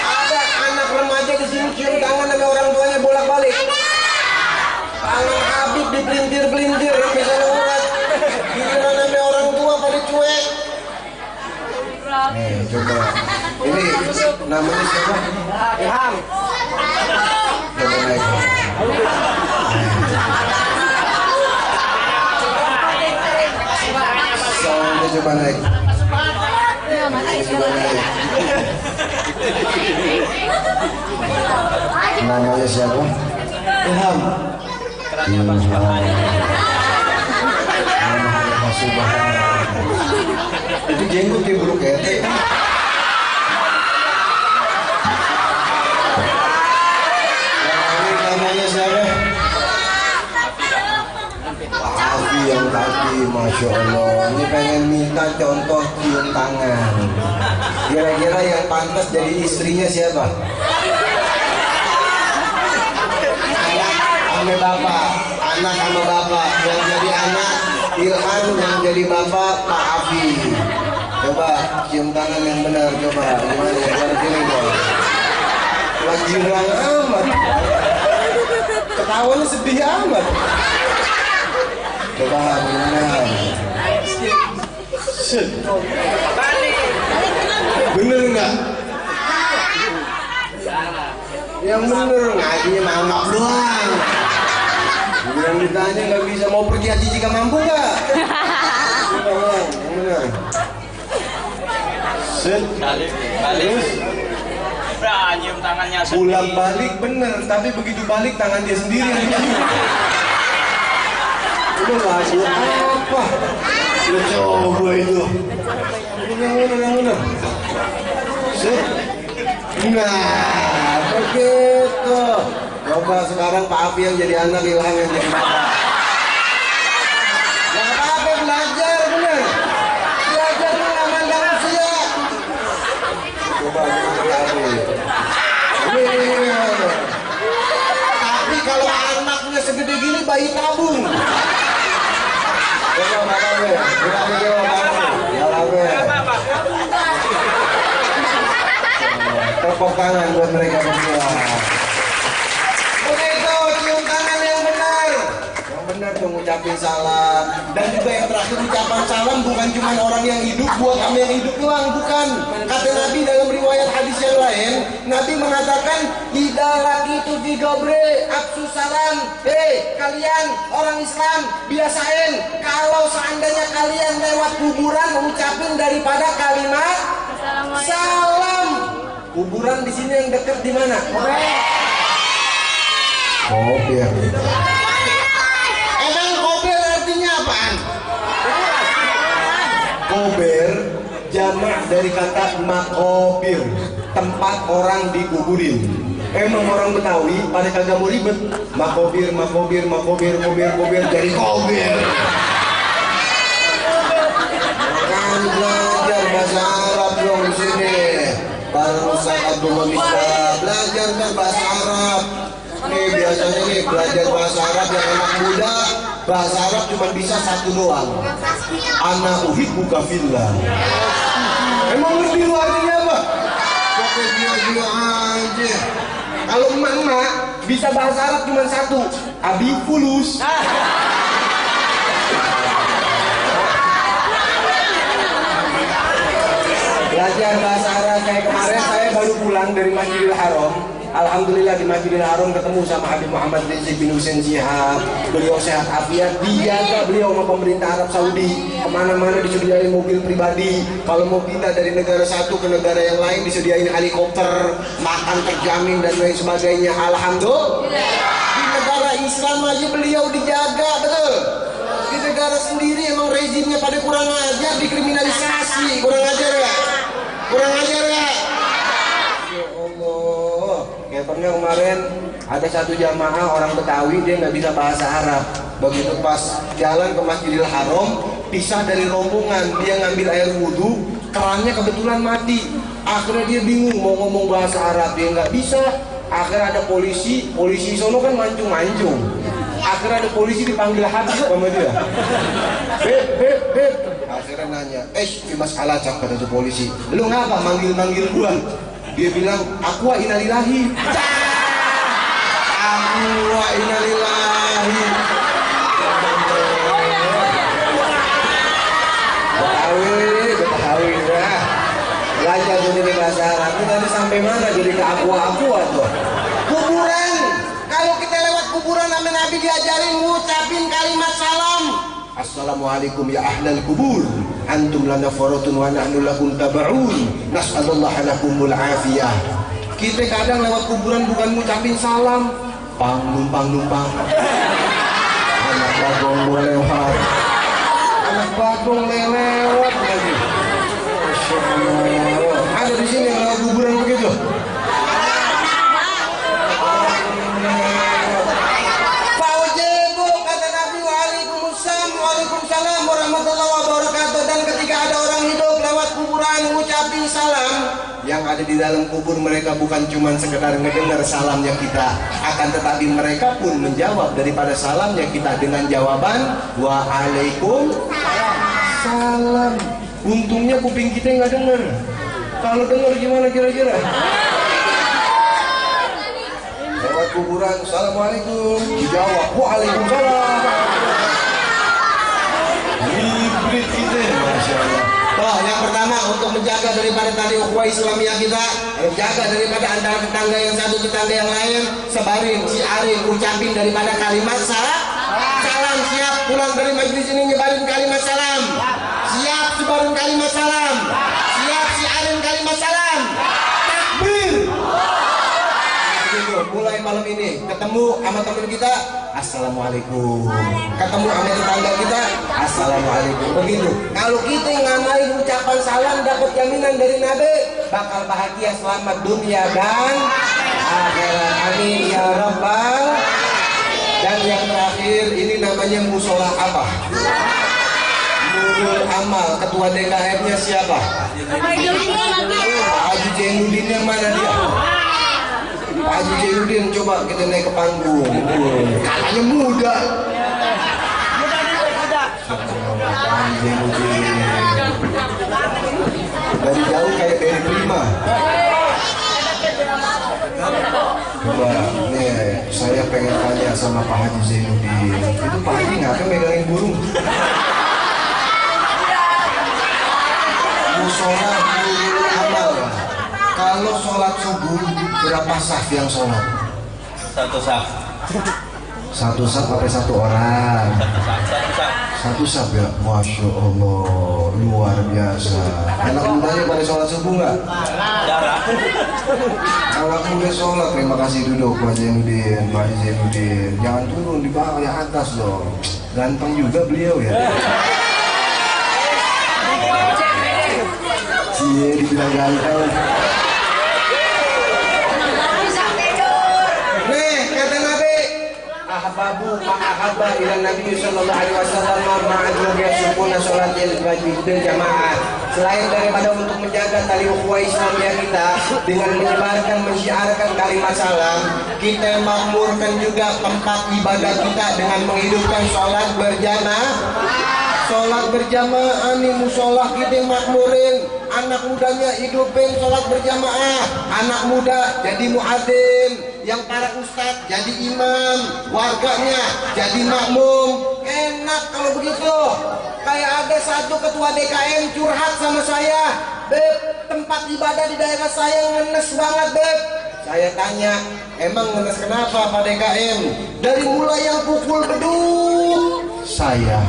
Ada anak remaja di sini cium tangan sama orang tuanya bolak balik. Tangan Habib dipelintir-pelintir sampai sana urat. Giliran sama orang tua pada cuek. Nih, coba. Ini namanya siapa? Ilham. Coba naik. Soalnya coba naik. Coba naik. Namanya siapa? Ilham. Itu jenggot dia buruk ketek. Namanya siapa? Abi yang tadi, Masya Allah. Ini pengen minta contoh cium tangan. Kira-kira yang pantas jadi istrinya siapa? Anak sama bapak, anak sama bapak. Yang jadi anak Ilham, yang jadi bapak Pak Abi. Coba cium tangan yang benar, coba. Gimana ya? Gini dong. Lagi girang amat. Ketawanya sedih amat. Coba gimana? Bener nggak? Yang bener ngajinya mantap doang. Bilang ditanya nggak bisa, mau pergi haji jika mampu nggak? Yang bener. Balik. Nyium tangannya sendiri. Pulang balik bener, tapi begitu balik tangan dia sendiri yang dicium. Udah lah, apa? Lu coba itu. Yang bener. Nah, begitu. Coba sekarang Pak Afi yang jadi anak, Ilham yang jadi bapak. Gak apa-apa, belajar bener. Belajar dengan mandang usia. Coba tapi kalau anaknya segede gini bayi tabung. Coba bapaknya, tepuk tangan buat mereka berdua. Begitu, cium tangan yang benar. Yang benar tuh ngucapin salam. Dan juga yang terakhir ucapan salam bukan cuma orang yang hidup buat kami yang hidup doang, bukan. Kata Nabi dalam riwayat hadis yang lain, Nabi mengatakan, "Idza laqitu fi qabri absus salam." Hei, kalian orang Islam, biasain kalau seandainya kalian lewat kuburan mengucapin daripada kalimat salam. Kuburan di sini yang dekat di mana? Kober. Emang kober artinya apaan? Kober jamak dari kata makobir, tempat orang dikuburin. Emang orang Betawi pada kagak mau ribet. Makobir jadi kober. Kan belajar bahasa Arab dong di sini. Bangsa Abdullah bisa belajar kan bahasa Arab. Nih biasanya nih belajar bahasa Arab yang anak muda, bahasa Arab cuma bisa satu doang. Ana uhibbuka fillah. Emang ngerti lu artinya apa? Pokoknya dia aja. Kalau emak-emak bisa bahasa Arab cuma satu, abi fulus. Belajar bahasa Arab kayak kemarin saya baru pulang dari Masjidil Haram. Alhamdulillah di Masjidil Haram ketemu sama Habib Muhammad Rizik bin Hussein Syihab. Beliau sehat afiat, dijaga beliau sama pemerintah Arab Saudi. Kemana-mana disediain mobil pribadi. Kalau mau pindah dari negara satu ke negara yang lain disediain helikopter, makan terjamin dan lain sebagainya. Alhamdulillah. Di negara Islam aja beliau dijaga, betul? Di negara sendiri emang rezimnya pada kurang ajar, dikriminalisasi, kurang ajar ya? Kurang ajar ya? Ya Allah, kayak pernah kemarin ada satu jamaah orang Betawi, dia nggak bisa bahasa Arab. Begitu pas jalan ke Masjidil Haram, pisah dari rombongan, dia ngambil air wudhu, kerannya kebetulan mati. Akhirnya dia bingung mau ngomong bahasa Arab, dia nggak bisa. Akhirnya ada polisi sono kan mancung-mancung. Akhirnya ada polisi dipanggil habis sama dia. Beb. Akhirnya nanya, mas alacak, kata tuh polisi. Lu ngapa manggil gua? Dia bilang, aku wa innalillahi. Aku wa innalillahi. Betawi ya. Belajar jadi bahasa Arab. Ini tadi sampai mana jadi ke aku tuh? Kuburan. Kalau kita lewat kuburan sama Nabi diajarin ngucapin kalimat salam. Assalamualaikum ya ahlal kubur. Antum lana faratun wa nahnu lakum taba'un. Nas'alullaha lakumul afiyah. Kita kadang lewat kuburan bukan ngucapin salam. Numpang. Anak bagong lewat. Anak bagong lewat lagi. Masya Allah. Ada di sini yang lewat kuburan begitu. Pak Ojebo, kata Nabi, Waalaikumsalam warahmatullahi wabarakatuh. Dan ketika ada orang hidup lewat kuburan mengucapin salam, yang ada di dalam kubur mereka bukan cuma sekedar ngedengar salamnya kita, akan tetapi mereka pun menjawab daripada salamnya kita dengan jawaban Waalaikumsalam. Untungnya kuping kita nggak dengar. Kalau dengar gimana kira-kira? Lewat kuburan, Assalamualaikum, dijawab Waalaikumsalam. Hibrid kita, Masya Allah. Yang pertama untuk menjaga daripada tali ukhuwah Islamiyah kita, menjaga daripada antara tetangga yang satu tetangga yang lain, sebarin, siarin, ucapin daripada kalimat salam. Siap pulang dari majelis ini nyebarin kalimat salam. Siap sebarin kalimat salam. Siap siarin kalimat salam. Takbir. Mulai malam ini ketemu sama teman kita, Assalamualaikum. Ketemu sama tetangga kita, Assalamualaikum. Begitu. Kalau kita ngamalin ucapan salam, dapat jaminan dari Nabi, bakal bahagia selamat dunia dan akhirat. Amin ya rabbal. Dan yang terakhir, ini namanya musola apa? Nurul Amal. Ketua DKM-nya siapa? Pak Haji Zainuddin. Yang mana dia? Pak Haji Zainuddin, coba kita naik ke panggung. Katanya muda. Pak Haji Zainuddin. Dari jauh kayak dari Prima. Coba, nih saya pengen tanya sama Pak Haji Zainuddin. Itu Pak Haji ngapain megangin burung? Musola Nurul Amal. Kalau sholat subuh berapa saf yang sholat? Satu saf. Satu saf sampai satu orang. Satu saf ya, Masya Allah, luar biasa. Anak mudanya pada sholat subuh nggak? Jarang. Anak muda sholat, terima kasih duduk Pak Zainuddin, Pak Zainuddin. Jangan turun di bawah, di atas dong. Ganteng juga beliau ya. Cie, dibilang ganteng. Nih, kata Nabi, ahbabu ma'ahabba ila Nabi sallallahu alaihi wasallam ma'adul yasukuna sholatil jamaah. Selain daripada untuk menjaga tali ukhuwah Islamiyah kita dengan menyebarkan, menyiarkan kalimat salam, kita makmurkan juga tempat ibadah kita dengan menghidupkan sholat berjamaah. Sholat berjamaah nih musola kita makmurin. Anak mudanya hidupin sholat berjamaah. Anak muda jadi muadzin, yang para ustadz jadi imam, warganya jadi makmum. Enak kalau begitu. Kayak ada satu ketua DKM curhat sama saya, Beb, tempat ibadah di daerah saya ngenes banget, Beb. Saya tanya, emang ngenes kenapa Pak DKM? Dari mulai yang pukul beduk, saya.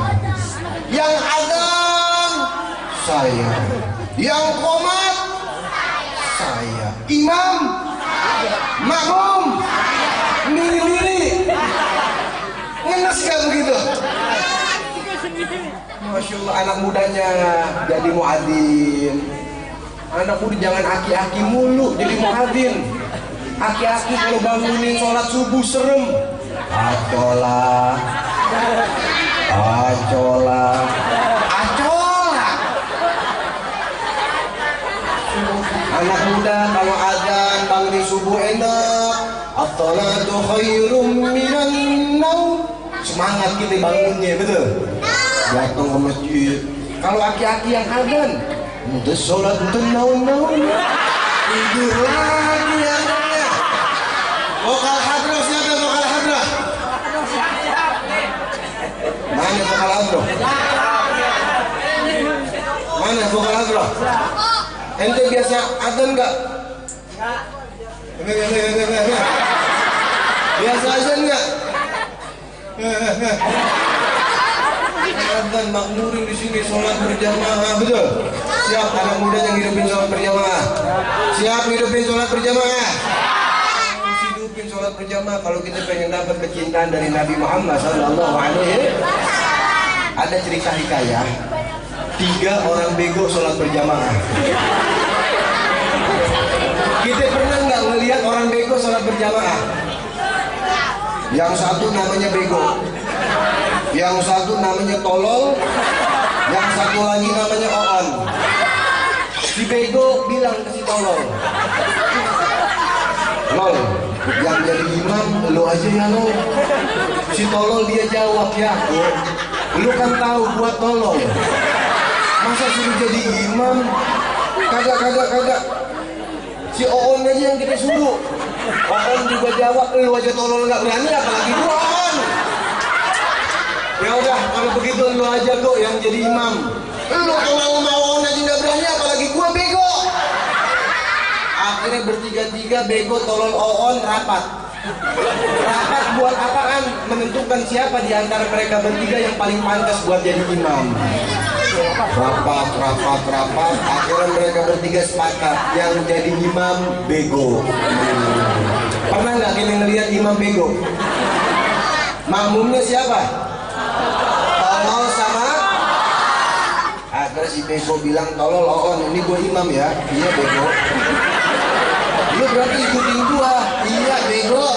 Yang azan, saya. Yang qomat, saya. Imam, makmum, miri-miri. Masya Allah, anak mudanya jadi muadzin. Anak muda jangan aki-aki mulu jadi muadzin. Aki-aki kalau bangunin sholat subuh serem. Acola, acola, acola. Anak muda kalau azan bangunin subuh enak. As-salatu khairum minan naum. Semangat kita bangunnya, betul? Datang ke masjid. Kalau aki-aki yang azan, udah sholat udah naum-naum. Tidur lagi azannya. Vokal hadrah siapa? Vokal hadrah? Mana vokal hadrah? Mana vokal hadrah? Ente biasa azan nggak? Biasa azan nggak? Azan makmurin di sini sholat berjamaah, betul? Siap anak muda yang hidupin sholat berjamaah? Siap hidupin sholat berjamaah? Hidupin sholat berjamaah kalau kita pengen dapat kecintaan dari Nabi Muhammad Sallallahu Alaihi. Ada cerita hikayah 3 orang bego sholat berjamaah. Kita pernah nggak melihat orang bego sholat berjamaah? Yang satu namanya bego, yang satu namanya tolol, yang satu lagi namanya oon. Si bego bilang ke si tolol, lol, yang jadi imam lu aja ya lol. Si tolol dia jawab, ya lu kan tahu gua tolol, masa suruh jadi imam? Kagak. Si oon aja yang kita suruh. Oon juga jawab, lu aja tolol nggak berani, apalagi gua oon. Ya udah, kalau begitu lu aja kok yang jadi imam. Lu kalau mau oon aja nggak berani, apalagi gua bego. Akhirnya bertiga-tiga bego, tolol, oon rapat. Rapat buat apaan? Menentukan siapa di antara mereka bertiga yang paling pantas buat jadi imam. Rapat. Akhirnya mereka bertiga sepakat yang jadi imam bego. Pernah nggak kita ngelihat imam bego? Makmumnya siapa? Tolol sama. Akhirnya si bego bilang, tolol, oon, ini gua imam ya. Iya bego. Lu berarti ikutin gua. Iya bego.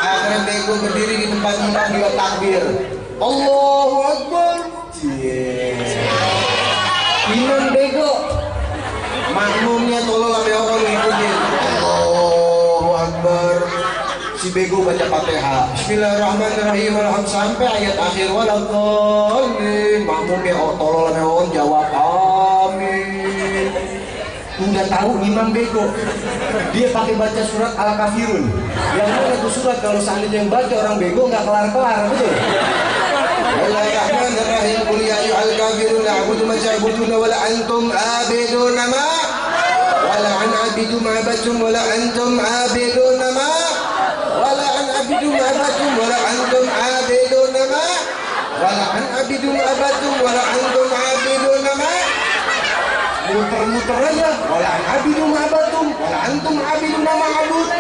Akhirnya bego berdiri di tempat imam, dia takbir, Allahu Akbar. Imam bego, makmumnya tolol sama orang ngikutin. Allahu Akbar. Si bego baca Fatihah, Bismillahirrahmanirrahim, sampai ayat akhir waladhdallin. Makmumnya tolol sama orang jawab amin. Udah tahu imam bego, dia pakai baca surat Al-Kafirun. Yang mana itu surat kalau seandainya yang baca orang bego nggak kelar-kelar, betul? Bismillahirrahmanirrahim. Qul ya ayyuhal kafirun la a'budu ma ta'buduna wa la antum 'abiduna ma wa la an 'abidu ma 'abadtum wa la antum 'abiduna ma wa la an 'abidu ma 'abadtum wa la antum 'abiduna ma wa la an 'abidu ma 'abadtum wa la antum 'abiduna ma. Muter-muter aja, wa la an 'abidu ma 'abadtum wa la antum 'abiduna ma 'abud.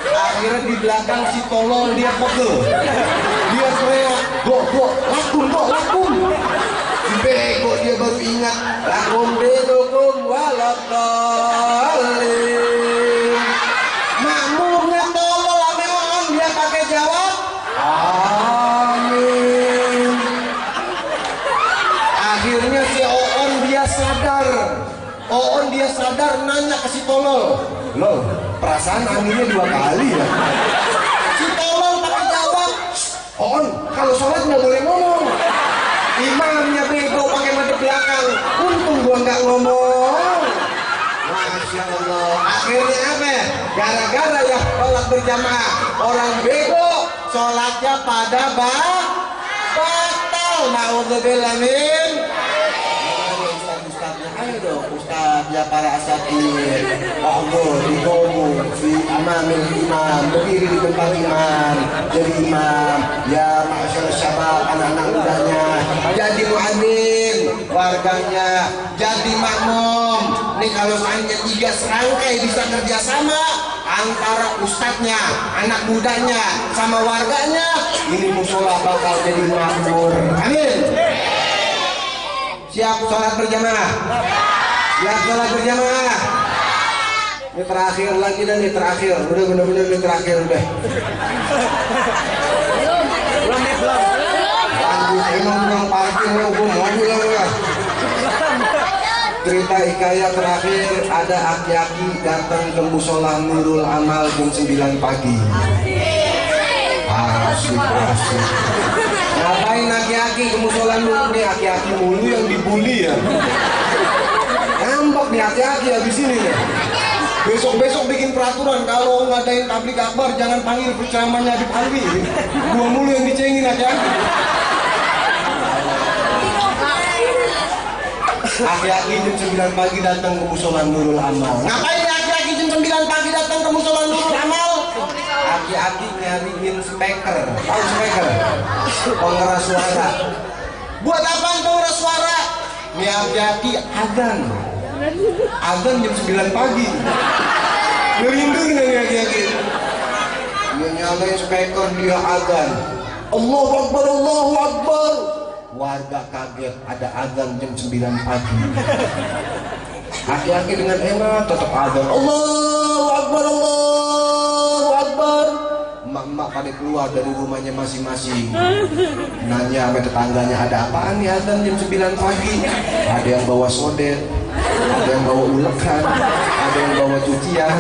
Akhirnya di belakang si tolol dia pegel, dia teriak, go, lakum. Bego dia baru ingat, lakum bedokum waladhdallin. Makmumnya tolol ame on, dia pakai jawab amin. Akhirnya si oon dia sadar, nanya ke si tolol, loh, perasaan aminnya 2 kali ya. Si tolol pakai jawab, oon, kalau sholat nggak boleh ngomong. Imamnya bego pakai mata belakang, untung gua nggak ngomong. Masya Allah. Akhirnya apa? Gara-gara ya sholat berjamaah, orang bego sholatnya pada batal. Naudzubillah min. Ayo dong Ustaz, ya para asatid, digomu di amamil imam, berdiri di tempat imam, jadi imam, ya masyarakat syabab, anak-anak mudanya, jadi muadzin, warganya, jadi makmum. Nih kalau seandainya 3 serangkai bisa kerjasama antara ustadznya, anak mudanya, sama warganya, ini musola bakal jadi makmur. Amin. Siap sholat berjamaah? Siap sholat berjamaah? Ini terakhir lagi dan ini terakhir. Udah bener-bener ini terakhir udah. Lanjut emang kurang parkir lo, gue mobil lah. Cerita hikayat terakhir, ada aki-aki datang ke musola Nurul Amal jam 9 pagi. Asik. Ngapain aki-aki ke musola Nurul? Nih aki-aki mulu yang dibully ya. Ngambek nih aki-aki habis ini nih. Besok-besok bikin peraturan kalau ngadain tablik akbar jangan panggil penceramahnya Habib Alwi. Gua mulu yang dicengin aki-aki. Aki-aki jam 9 pagi datang ke musola Nurul Amal. Ngapain aki-aki jam 9 pagi datang ke musola Nurul Amal? Aki-aki nyariin speaker. Tahu speaker? Pengeras suara. Buat apaan pengeras suara? Ini aki-aki adzan. Adzan jam 9 pagi. Merinding nih aki-aki. Dia nyalain speaker, dia adzan. Allahu Akbar, Allahu Akbar. Warga kaget, ada adzan jam 9 pagi. Aki-aki dengan enak tetap adzan. Allahu Akbar, Allahu Akbar. Emak-emak pada keluar dari rumahnya masing-masing. Nanya sama tetangganya, ada apaan nih adzan jam 9 pagi? Ada yang bawa sodet, ada yang bawa ulekan, ada yang bawa cucian.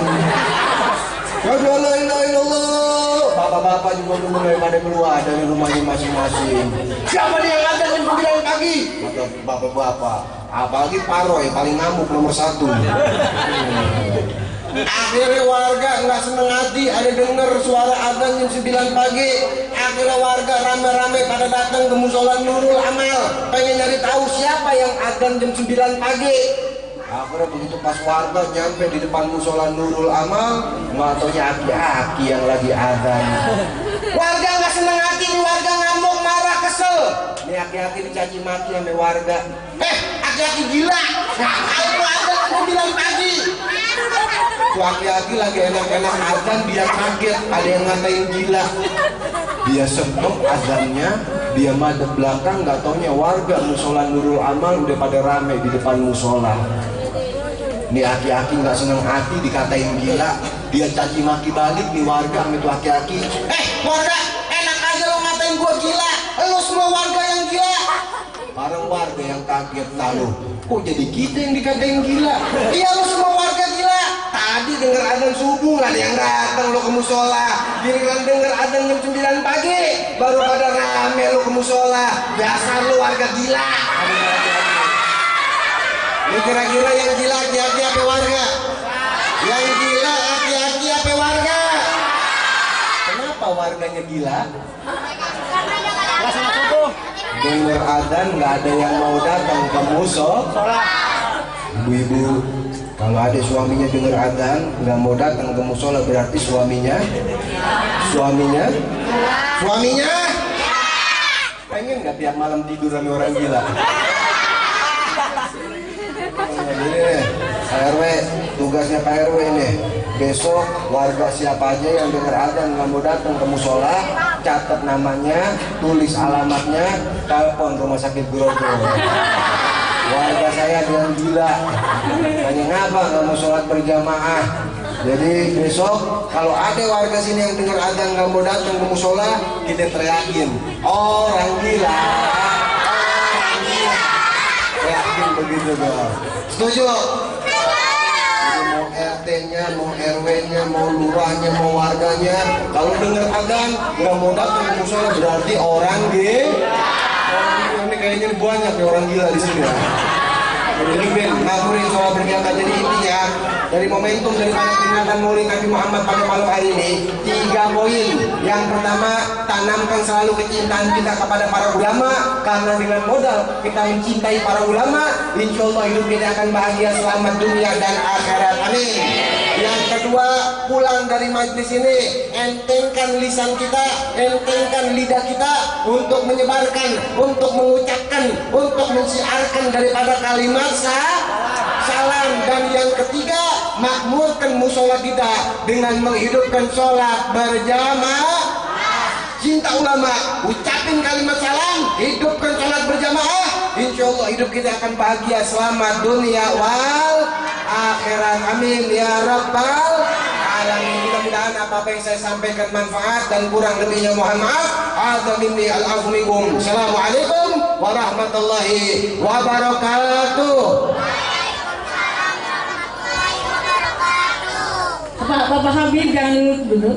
Ya la ilaha illallah. Bapak-bapak juga udah mulai pada keluar dari rumahnya masing-masing. Siapa nih yang ada jam 9 pagi? Kata bapak-bapak. Apalagi Paroy paling ngamuk nomor 1. Akhirnya warga nggak seneng hati ada denger suara adzan jam 9 pagi. Akhirnya warga rame-rame pada datang ke musola Nurul Amal, pengen nyari tahu siapa yang adzan jam 9 pagi. Akhirnya begitu pas warga nyampe di depan musola Nurul Amal, nggak taunya aki-aki yang lagi adzan. Warga nggak seneng hati nih, warga ngamuk, marah, kesel. Ini aki-aki dicaci maki sama warga. Aki-aki gila, ngapain lu adzan jam 9 pagi? Tuh aki-aki lagi enak-enak adzan, dia kaget, ada yang ngatain gila. Dia stop adzannya, dia madep belakang, nggak taunya warga musola Nurul Amal udah pada rame di depan musola. Ini aki-aki nggak seneng hati dikatain gila, dia caci maki balik nih warga sama itu aki-aki. Warga, enak aja lo ngatain gua gila, lo semua warga yang gila. Bareng warga yang kaget, lalu kok jadi kita yang dikatain gila? Iya lo semua warga gila. Tadi denger adzan subuh nggak ada yang datang lo ke musola. Giliran denger adzan jam 9 pagi baru pada rame lo ke musola. Dasar lo warga gila. Ini kira-kira yang gila aki-aki apa warga? Yang gila aki-aki apa warga? Kenapa warganya gila? Dengar adzan nggak ada yang mau datang ke musola. Ibu-ibu, kalau ada suaminya dengar adzan nggak mau datang ke musola berarti suaminya pengen nggak tiap malam tidur sama orang gila? Ini nih, Pak RW, tugasnya Pak RW nih. Besok warga siapa aja yang dengar adzan nggak mau datang ke musola, catat namanya, tulis alamatnya, telepon rumah sakit Grogol. Warga saya dengan gila, hanya ngapa nggak mau sholat berjamaah. Jadi besok kalau ada warga sini yang dengar adzan nggak mau datang ke musola, kita teriakin orang gila. Yakin begitu dong. Setuju? Jadi mau RT-nya, mau RW-nya, mau lurahnya, mau warganya, kalau dengar adzan nggak mau datang ke musola berarti orang gila. Ini kayaknya banyak ya orang gila di sini ya. Jadi ngaburin soal berjamaah. Jadi intinya dari momentum daripada peringatan Maulid Nabi Muhammad pada malam hari ini 3 poin. Yang pertama, tanamkan selalu kecintaan kita kepada para ulama, karena dengan modal kita mencintai para ulama, insya Allah hidup kita akan bahagia selamat dunia dan akhirat. Amin. Yang kedua, pulang dari majlis ini entengkan lisan kita, entengkan lidah kita untuk menyebarkan, untuk mengucapkan, untuk mensiarkan daripada kalimat salam. Dan yang ketiga, makmurkan musola kita dengan menghidupkan sholat berjamaah. Cinta ulama, ucapin kalimat salam, hidupkan sholat berjamaah, insya Allah hidup kita akan bahagia, selamat dunia wal akhirat. Amin ya rabbal alamin. Mudah-mudahan apa-apa yang saya sampaikan manfaat dan kurang lebihnya mohon maaf. Hadza minni al-'afwu minkum. Assalamualaikum warahmatullahi wabarakatuh. Bapak Habib jangan dulu.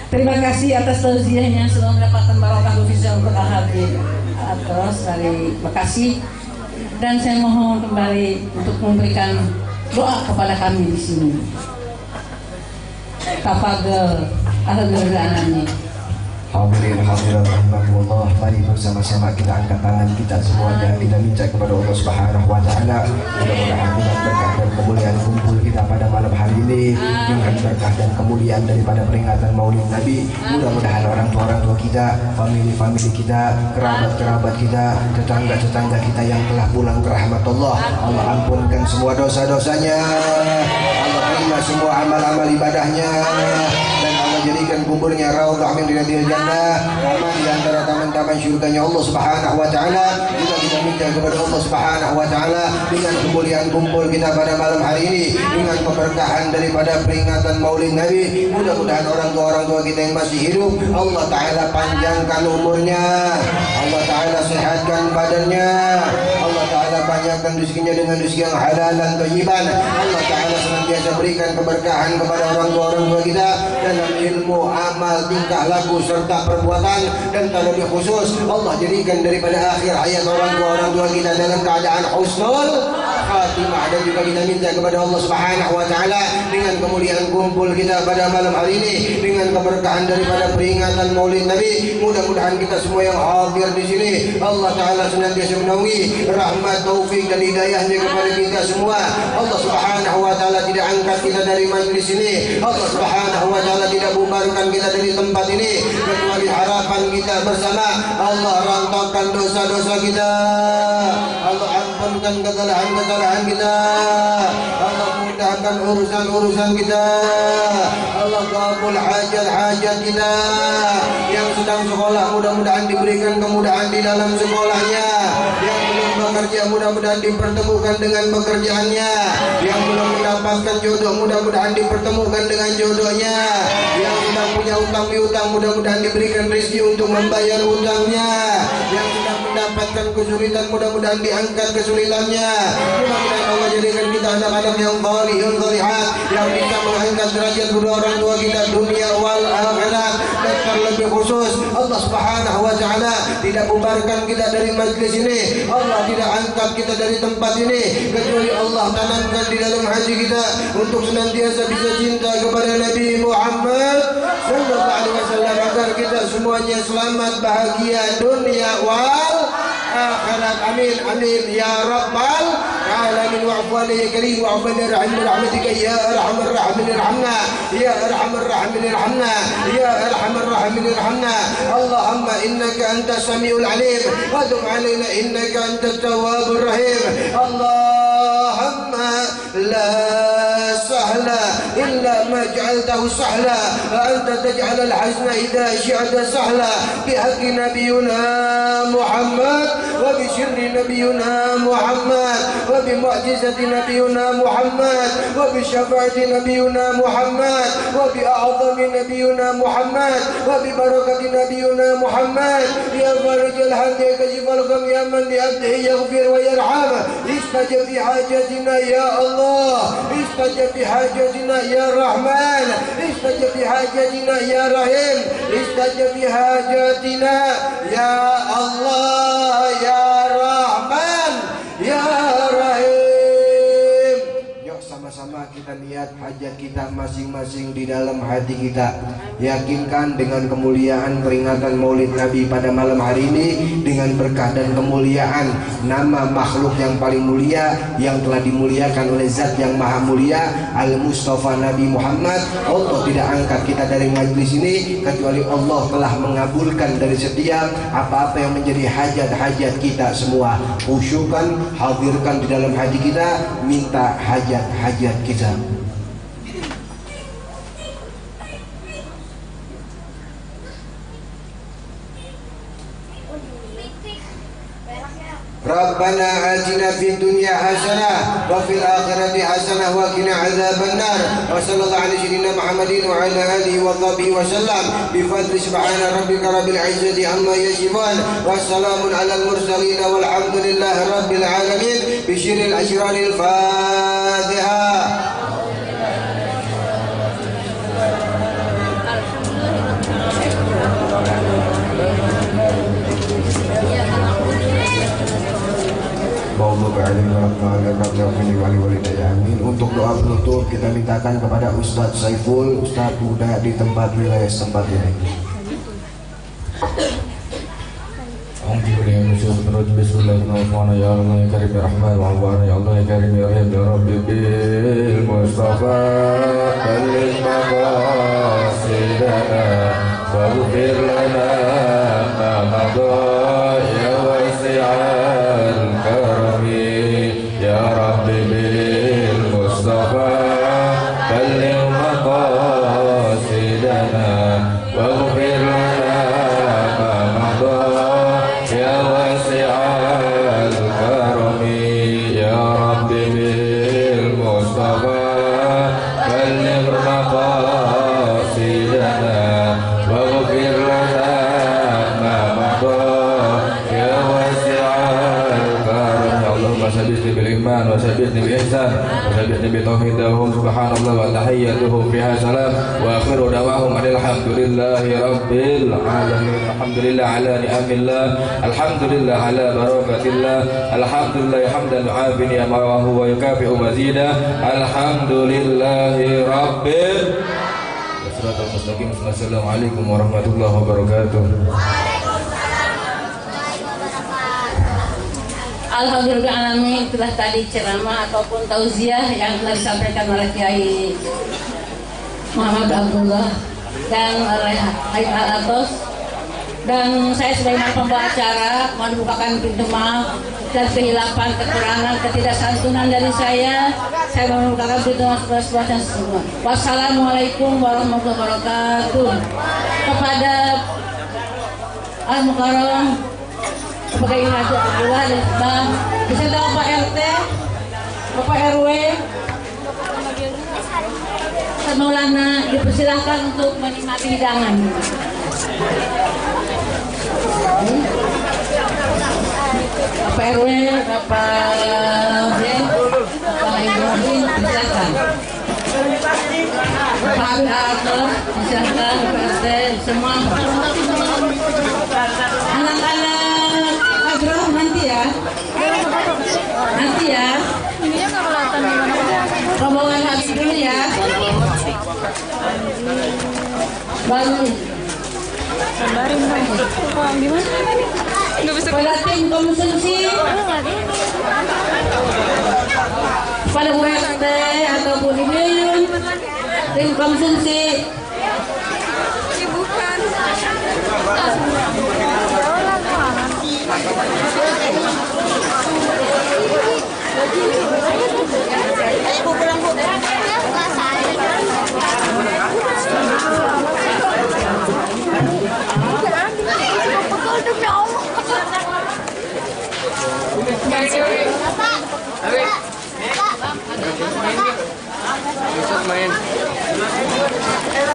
Terima kasih atas tausiahnya, semoga mendapatkan barokah bisa untuk Pak Habib. Terus dari Bekasi, dan saya mohon kembali untuk memberikan doa kepada kami di sini. Tafadhol alhamdulillah anaknya. Hadirin hadirat rahimakumullah, mari bersama-sama kita angkat tangan kita semuanya, kita minta kepada Allah Subhanahu wa taala mudah-mudahan dengan berkah dan kemuliaan kumpul kita pada malam hari ini, dengan berkah dan kemuliaan daripada peringatan Maulid Nabi, mudah-mudahan orang tua kita, famili kita, kerabat kita, tetangga kita yang telah pulang ke rahmat Allah, Allah ampunkan semua dosa-dosanya, Allah terima semua amal-amal ibadahnya, dan Allah jadikan kuburnya raudhah min riyadil jannah, taman di antara taman-taman syurganya Allah Subhanahu wa taala. Juga kita minta kepada Allah Subhanahu wa taala dengan kemuliaan kumpul kita pada malam hari ini, dengan keberkahan daripada peringatan Maulid Nabi, mudah-mudahan orang tua kita yang masih hidup Allah taala panjangkan umurnya, Allah taala sehatkan badannya, Allah taala banyakkan rezekinya dengan rezeki yang halal dan thayyiban, Allah taala senantiasa berikan keberkahan kepada orang tua kita dalam ilmu, amal, tingkah laku serta perbuatan, dan terlebih khusus Allah jadikan daripada akhir hayat orang tua kita dalam keadaan husnul khatimah. Dan juga kita minta kepada Allah Subhanahu wa taala dengan kemuliaan kumpul kita pada malam hari ini, dengan keberkahan daripada peringatan Maulid Nabi, mudah-mudahan kita semua yang hadir di sini Allah taala senantiasa menaungi rahmat, taufik dan hidayahnya kepada kita semua. Allah Subhanahu wa taala tidak angkat kita dari majlis ini, Allah Subhanahu wa taala tidak bubarkan kita dari tempat ini, kecuali harapan kita bersama Allah rantaukan dosa-dosa kita, Allah ampunkan kesalahan-kesalahan kita, Allah mudahkan urusan-urusan kita, Allah kabul hajat-hajat kita. Yang sedang sekolah mudah-mudahan diberikan kemudahan di dalam sekolahnya, yang belum bekerja mudah-mudahan dipertemukan dengan pekerjaannya, yang belum mendapatkan jodoh mudah-mudahan dipertemukan dengan jodohnya, yang sedang punya utang piutang mudah-mudahan diberikan rezeki untuk membayar utangnya, yang sedang mendapatkan kesulitan mudah-mudahan diangkat kesulitannya, mudah-mudahan Allah jadikan kita anak-anak yang salihun salihat, yang bisa mengangkat derajat kedua orang tua kita dunia wal akhirat. Dan terlebih khusus Allah Subhanahu wa taala tidak bubarkan kita dari majlis ini, Allah tidak angkat kita dari tempat ini, kecuali Allah tanamkan di dalam hati kita untuk senantiasa bisa cinta kepada Nabi Muhammad sallallahu alaihi wasallam, agar kita semuanya selamat bahagia dunia wal akhirat. Amin amin ya rabbal alamin. Wa'fu ya karim wa'fu rahim rahmatika ya arhamar rahimin irhamna ya arhamar rahimin irhamna ya arhamar rahimin irhamna. Allahumma innaka antas samiul alim wa tub alaina innaka antat tawwabur rahim. Allahumma la sahla illa ma ja'altahu sahla wa anta taj'al al-hazna idha syi'ta sahla bihaqqi nabiyyina Muhammad wa bi sirri nabiyyina Muhammad wa bi mu'jizati nabiyyina Muhammad wa bi syafaati nabiyyina Muhammad wa bi a'zami nabiyyina Muhammad wa bi barakati nabiyyina Muhammad ya farijal hamdi ya kashifal gham ya man li abdihi yaghfir wa yarham. Istajib fi hajatina ya Allah, istajib fi hajatina ya Rahman, istajib fi hajatina ya Rahim, istajib fi hajatina ya Allah ya Rahman ya Rahim. Yuk sama-sama kita lihat hajat kita masing-masing di dalam hati kita. Yakinkan dengan kemuliaan peringatan Maulid Nabi pada malam hari ini, dengan berkah dan kemuliaan nama makhluk yang paling mulia yang telah dimuliakan oleh zat yang maha mulia Al-Mustafa Nabi Muhammad. Allah tidak angkat kita dari majlis ini kecuali Allah telah mengabulkan dari setiap apa-apa yang menjadi hajat-hajat kita semua. Khusyukkan, hadirkan di dalam hati kita, minta hajat-hajat kita. Rabbana atina fid dunya hasanah wa fil akhirati hasanah wa qina adzabannar. Wa sallallahu ala sayyidina Muhammadin wa ala alihi wa sahbihi wa sallam. Bi fadli subhana rabbika rabbil izzati amma yasifun wa salamun alal mursalin walhamdulillahi rabbil alamin. Bi syirril asyraril Fatihah. Untuk doa penutup kita mintakan kepada Ustadz Saiful, Ustadz muda di tempat wilayah tempat ini. Bismillahirrahmanirrahim. Ya Allah ya Karim ya Rahman wa Al-Rahman ya Allah ya Karim ya Rahim ya Rabbi bil Mustafa balligh maqasidana waghfir lana ma madha ya wasi'al karami ya Rabbi bil Mustafa balligh maqasidana waghfir lana ma madha ya wasi'al karami ya Rabbi bil Mustafa balligh maqasidana waghfir lana ma madha ya wasi'al karami. Allahumma sabbitni bil iman wa sabbitni bil ihsan wa sabbitni bi tauhidihum subhanallah wa tahiyyatuhum fiha salam wa akhiru da'wahum alhamdulillahi rabbil alamin. Alhamdulillah ala ni'amillah, alhamdulillah ala barakatillah, alhamdulillah hamdan yu'afini amarahu wa yukafi'u mazida, alhamdulillahi rabbil Wasiratul mustaqim. Assalamualaikum warahmatullahi wabarakatuh. Alhamdulillah, itulah tadi ceramah ataupun tauziah yang telah disampaikan oleh Kiai Muhammad Abdullah dan oleh Aib Al-Atos. Dan saya sebagai pembawa acara mohon dibukakan pintu maaf dan kehilapan, kekurangan, ketidaksantunan dari saya membukakan pintu maaf kepada semua. Wassalamualaikum warahmatullahi wabarakatuh. Kepada Al-Mukarram sebagai Raja Abdullah dan Bang beserta Bapak RT, Bapak RW, Maulana dipersilahkan untuk menikmati hidangan. Bapak RW, Bapak Laudin, Bapak Ibrahim, silakan. Bapak Abdul, silakan. Bapak RT, semua. Anak-anak Bro, nanti ya. Nanti ya. Rombongan habis dulu ya. Baru. Sabarin dong. Gimana? Nggak bisa. Pada tim konsumsi. Pada URT ataupun Ibu, tim konsumsi. Bukan. Ayo pulang, Bu.